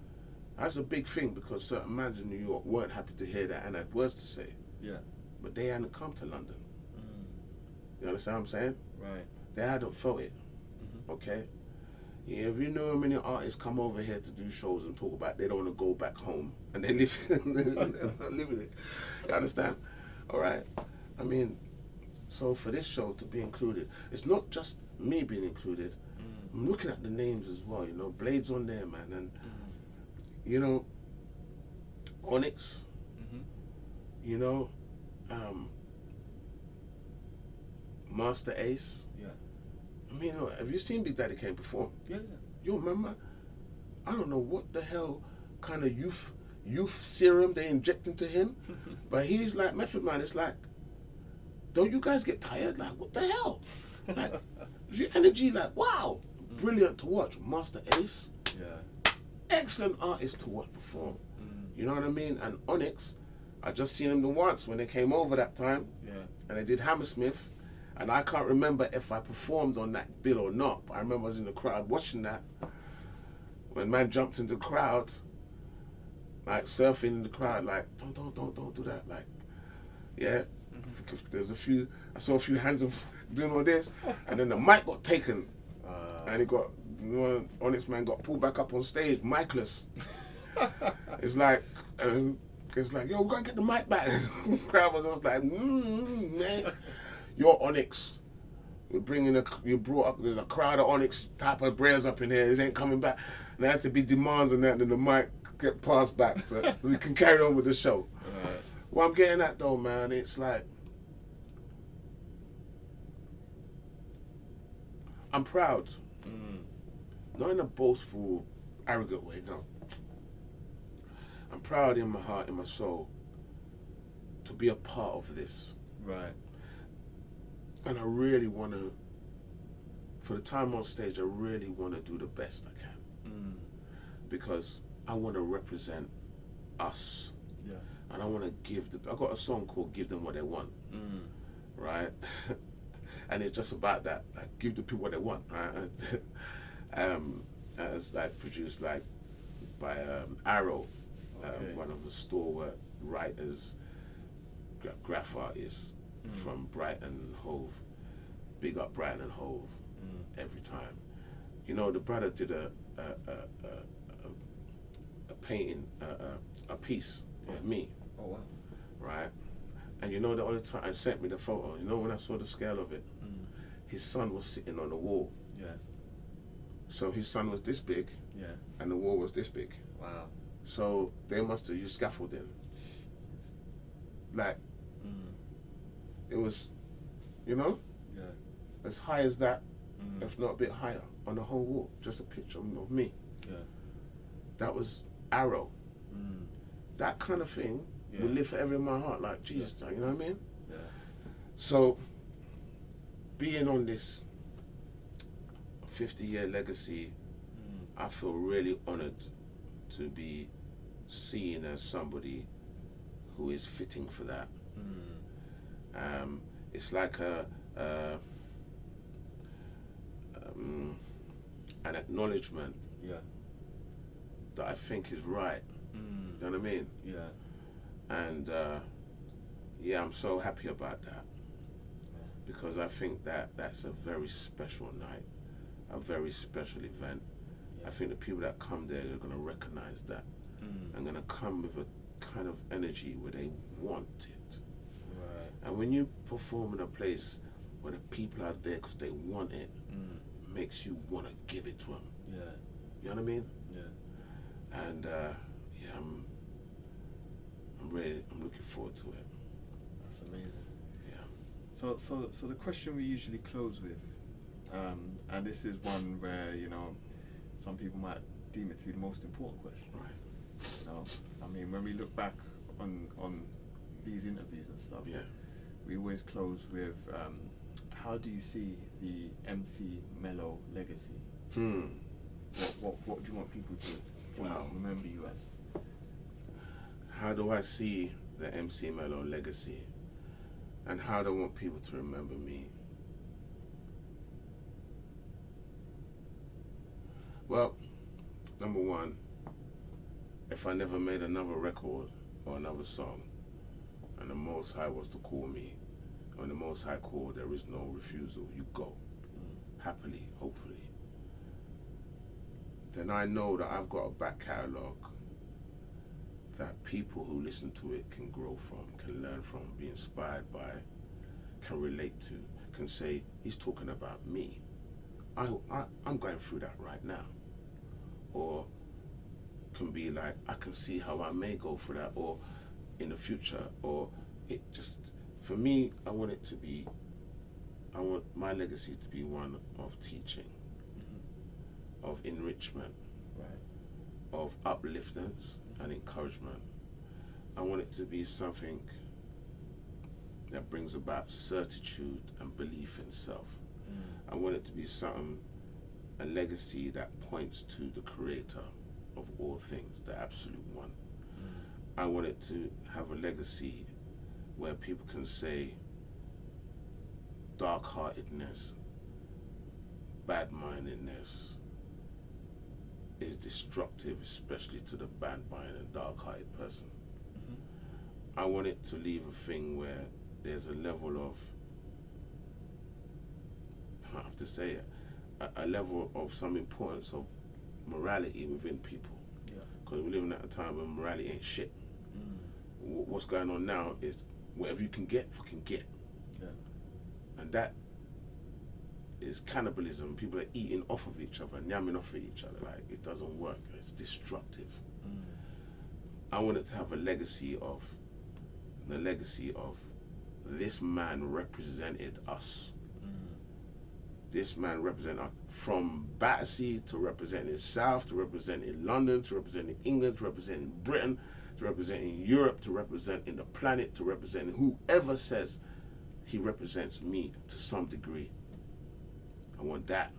Speaker 3: That's a big thing because certain mans in New York weren't happy to hear that and had words to say.
Speaker 2: Yeah.
Speaker 3: But they hadn't come to London. You understand what I'm saying?
Speaker 2: Right.
Speaker 3: They hadn't felt it. Okay? Yeah, if you know how many artists come over here to do shows and talk about they don't want to go back home and they live living it. You understand? Alright. I mean, so for this show to be included, it's not just me being included. I'm looking at the names as well, you know, Blade's on there, man, and you know, Onyx, you know, Master Ace.
Speaker 2: Yeah.
Speaker 3: I mean, have you seen Big Daddy Kane perform?
Speaker 2: Yeah.
Speaker 3: You remember? I don't know what the hell kind of youth serum they inject into him, but he's like Method Man. It's like, don't you guys get tired? Like, what the hell? Like, your energy, like, wow, brilliant to watch. Master Ace, excellent artist to watch perform. You know what I mean? And Onyx, I just seen them once when they came over that time, and they did Hammersmith. And I can't remember if I performed on that bill or not, but I remember I was in the crowd watching that. When man jumped into the crowd, like surfing in the crowd, like, don't do that. Like, yeah. There's I saw a few hands of doing all this, and then the mic got taken. And Onyx man got pulled back up on stage, micless. It's like, yo, we gotta get the mic back. The crowd was just like, man. You're Onyx. You brought up, there's a crowd of Onyx type of prayers up in here. It ain't coming back. And there had to be demands and that, and the mic get passed back so we can carry on with the show. Right. What I'm getting at though, man, it's like, I'm proud. Not in a boastful, arrogant way, no. I'm proud in my heart, in my soul, to be a part of this.
Speaker 2: Right.
Speaker 3: And I really want to, for the time on stage, I really want to do the best I can. Because I want to represent us.
Speaker 2: Yeah.
Speaker 3: And I want to I got a song called Give Them What They Want. Right? And it's just about that, like, give the people what they want, right? It's like produced like by Arrow, one of the stalwart writers, graph artists from Brighton and Hove. Big up Brighton and Hove every time. You know, the brother did a painting, a piece of me.
Speaker 2: Oh wow!
Speaker 3: Right, and you know the other time I sent me the photo. You know when I saw the scale of it, his son was sitting on the wall.
Speaker 2: Yeah.
Speaker 3: So his son was this big.
Speaker 2: Yeah.
Speaker 3: And the wall was this big.
Speaker 2: Wow.
Speaker 3: So they must have used scaffolding. Like, it was, you know, as high as that, if not a bit higher, on the whole wall. Just a picture of me.
Speaker 2: Yeah.
Speaker 3: That was Arrow. That kind of thing will live forever in my heart. Like, Jesus, you know what I mean?
Speaker 2: Yeah.
Speaker 3: So, being on this 50-year legacy, I feel really honored to be seen as somebody who is fitting for that. It's like an acknowledgement that I think is right. You know what I mean?
Speaker 2: Yeah.
Speaker 3: And I'm so happy about that, because I think that that's a very special night, a very special event. I think the people that come there are going to recognize that and going to come with a kind of energy where they want it.
Speaker 2: Right.
Speaker 3: And when you perform in a place where the people are there because they want it, makes you want to give it to them.
Speaker 2: Yeah.
Speaker 3: You know what I mean?
Speaker 2: Yeah.
Speaker 3: And I'm looking forward to it.
Speaker 2: That's amazing.
Speaker 3: Yeah.
Speaker 2: So the question we usually close with, and this is one where, you know, some people might deem it to be the most important question.
Speaker 3: Right.
Speaker 2: You know, I mean, when we look back on these interviews and stuff, we always close with, how do you see the MC Mell'o legacy? What do you want people to remember you as?
Speaker 3: How do I see the MC Mell'o legacy, and how do I want people to remember me? Well, number one, if I never made another record or another song, and the Most High was to call me, when the Most High called, there is no refusal. You go, happily, hopefully. Then I know that I've got a back catalogue that people who listen to it can grow from, can learn from, be inspired by, can relate to, can say, he's talking about me. I'm going through that right now. Or can be like, I can see how I may go through that, or in the future, or it just, for me, I want my legacy to be one of teaching, of enrichment, of upliftance and encouragement. I want it to be something that brings about certitude and belief in self. I want it to be a legacy that points to the creator of all things, the absolute one. I want it to have a legacy where people can say dark-heartedness, bad-mindedness is destructive, especially to the bad-minded and dark-hearted person. I want it to leave a thing where there's a level of, I have to say it, a level of some importance of morality within people. Because we're living at a time when morality ain't shit. What's going on now is whatever you can get, fucking get. And that is cannibalism. People are eating off of each other, yamming off of each other. Like, it doesn't work. It's destructive. I want it to have the legacy of this man represented us. This man represented us from Battersea to representing South, to representing London, to representing England, to representing Britain, to representing Europe, to representing the planet, to representing whoever says he represents me to some degree. I want that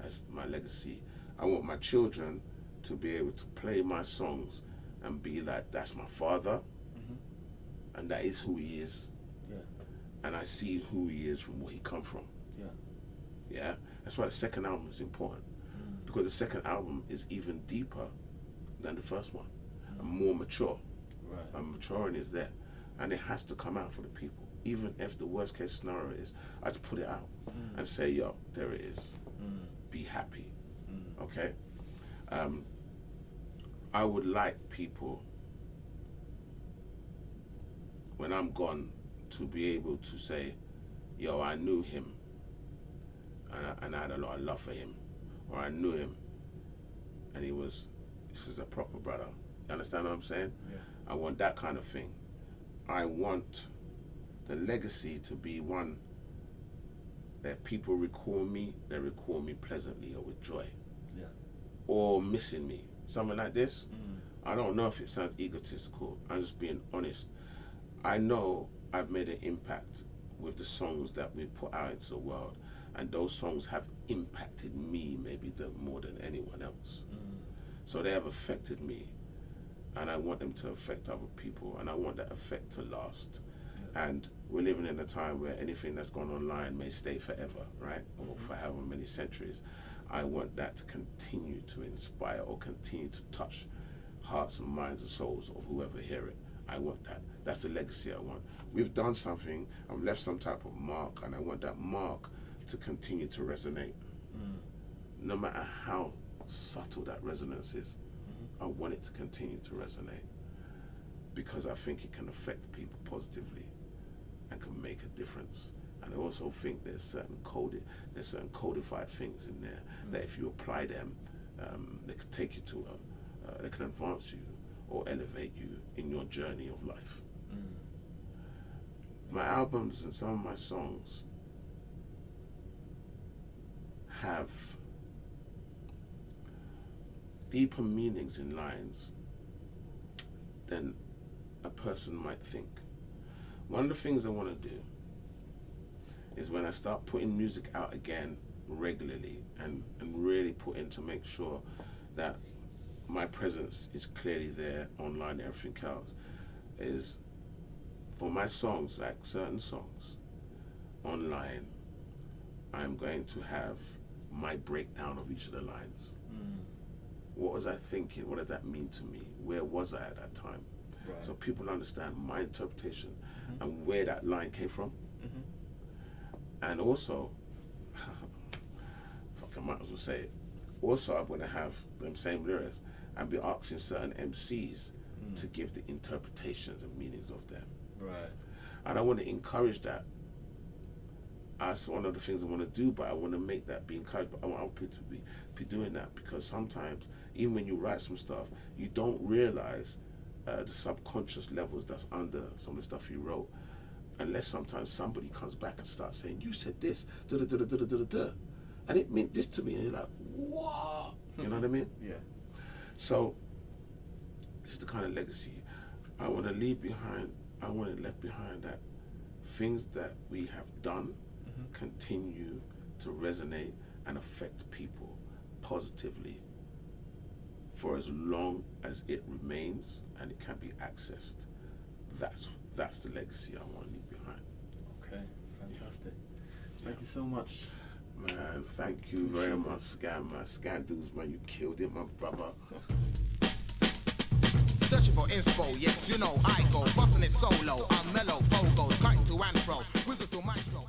Speaker 3: as my legacy. I want my children to be able to play my songs and be like, that's my father, and that is who he is.
Speaker 2: Yeah.
Speaker 3: And I see who he is from where he come from.
Speaker 2: Yeah.
Speaker 3: Yeah? That's why the second album is important. Because the second album is even deeper than the first one. And more mature.
Speaker 2: Right.
Speaker 3: And maturing is there. And it has to come out for the people. Even if the worst case scenario is, I just put it out and say, yo, there it is. Be happy. Okay? I would like people, when I'm gone, to be able to say, yo, I knew him and I had a lot of love for him. Or I knew him and this is a proper brother. You understand what I'm saying?
Speaker 2: Yeah.
Speaker 3: I want that kind of thing. I want the legacy to be one that people recall me, they recall me pleasantly or with joy.
Speaker 2: Yeah.
Speaker 3: Or missing me. Something like this. I don't know if it sounds egotistical. I'm just being honest. I know I've made an impact with the songs that we put out into the world, and those songs have impacted me maybe more than anyone else. So they have affected me, and I want them to affect other people, and I want that effect to last. And we're living in a time where anything that's gone online may stay forever, right? Or for however many centuries. I want that to continue to inspire or continue to touch hearts and minds and souls of whoever hear it. I want that. That's the legacy I want. We've done something, I've left some type of mark, and I want that mark to continue to resonate. No matter how subtle that resonance is, I want it to continue to resonate, because I think it can affect people positively and can make a difference. And I also think there's certain codified things in there that if you apply them, they can take you to they can advance you or elevate you in your journey of life. My albums and some of my songs have deeper meanings in lines than a person might think. One of the things I want to do is when I start putting music out again regularly and really putting to make sure that my presence is clearly there online, everything else, is for my songs, like certain songs online, I'm going to have my breakdown of each of the lines. What was I thinking? What does that mean to me? Where was I at that time?
Speaker 2: Right.
Speaker 3: So people understand my interpretation and where that line came from. And also, fuck, I might as well say it. Also, I'm going to have them same lyrics and be asking certain MCs to give the interpretations and meanings of them.
Speaker 2: Right.
Speaker 3: And I want to encourage that. That's one of the things I want to do, but I want to make that be encouraged. But I want people to be doing that, because sometimes, even when you write some stuff, you don't realize the subconscious levels that's under some of the stuff you wrote, unless sometimes somebody comes back and starts saying, you said this, da-da-da-da-da-da-da, and it meant this to me, and you're like, what? You know what I mean?
Speaker 2: Yeah.
Speaker 3: So, this is the kind of legacy I want to leave behind. I want it left behind, that things that we have done continue to resonate and affect people positively for as long as it remains and it can be accessed. That's the legacy I want to leave behind.
Speaker 2: Okay, fantastic. Thank you so much.
Speaker 3: Man, thank you very much, SKANDOUZ, man, you killed it, my brother.
Speaker 1: Searching for inspo, yes, you know I go busting it solo. I'm mellow, pogos, cutting to and fro, wizards to maestro.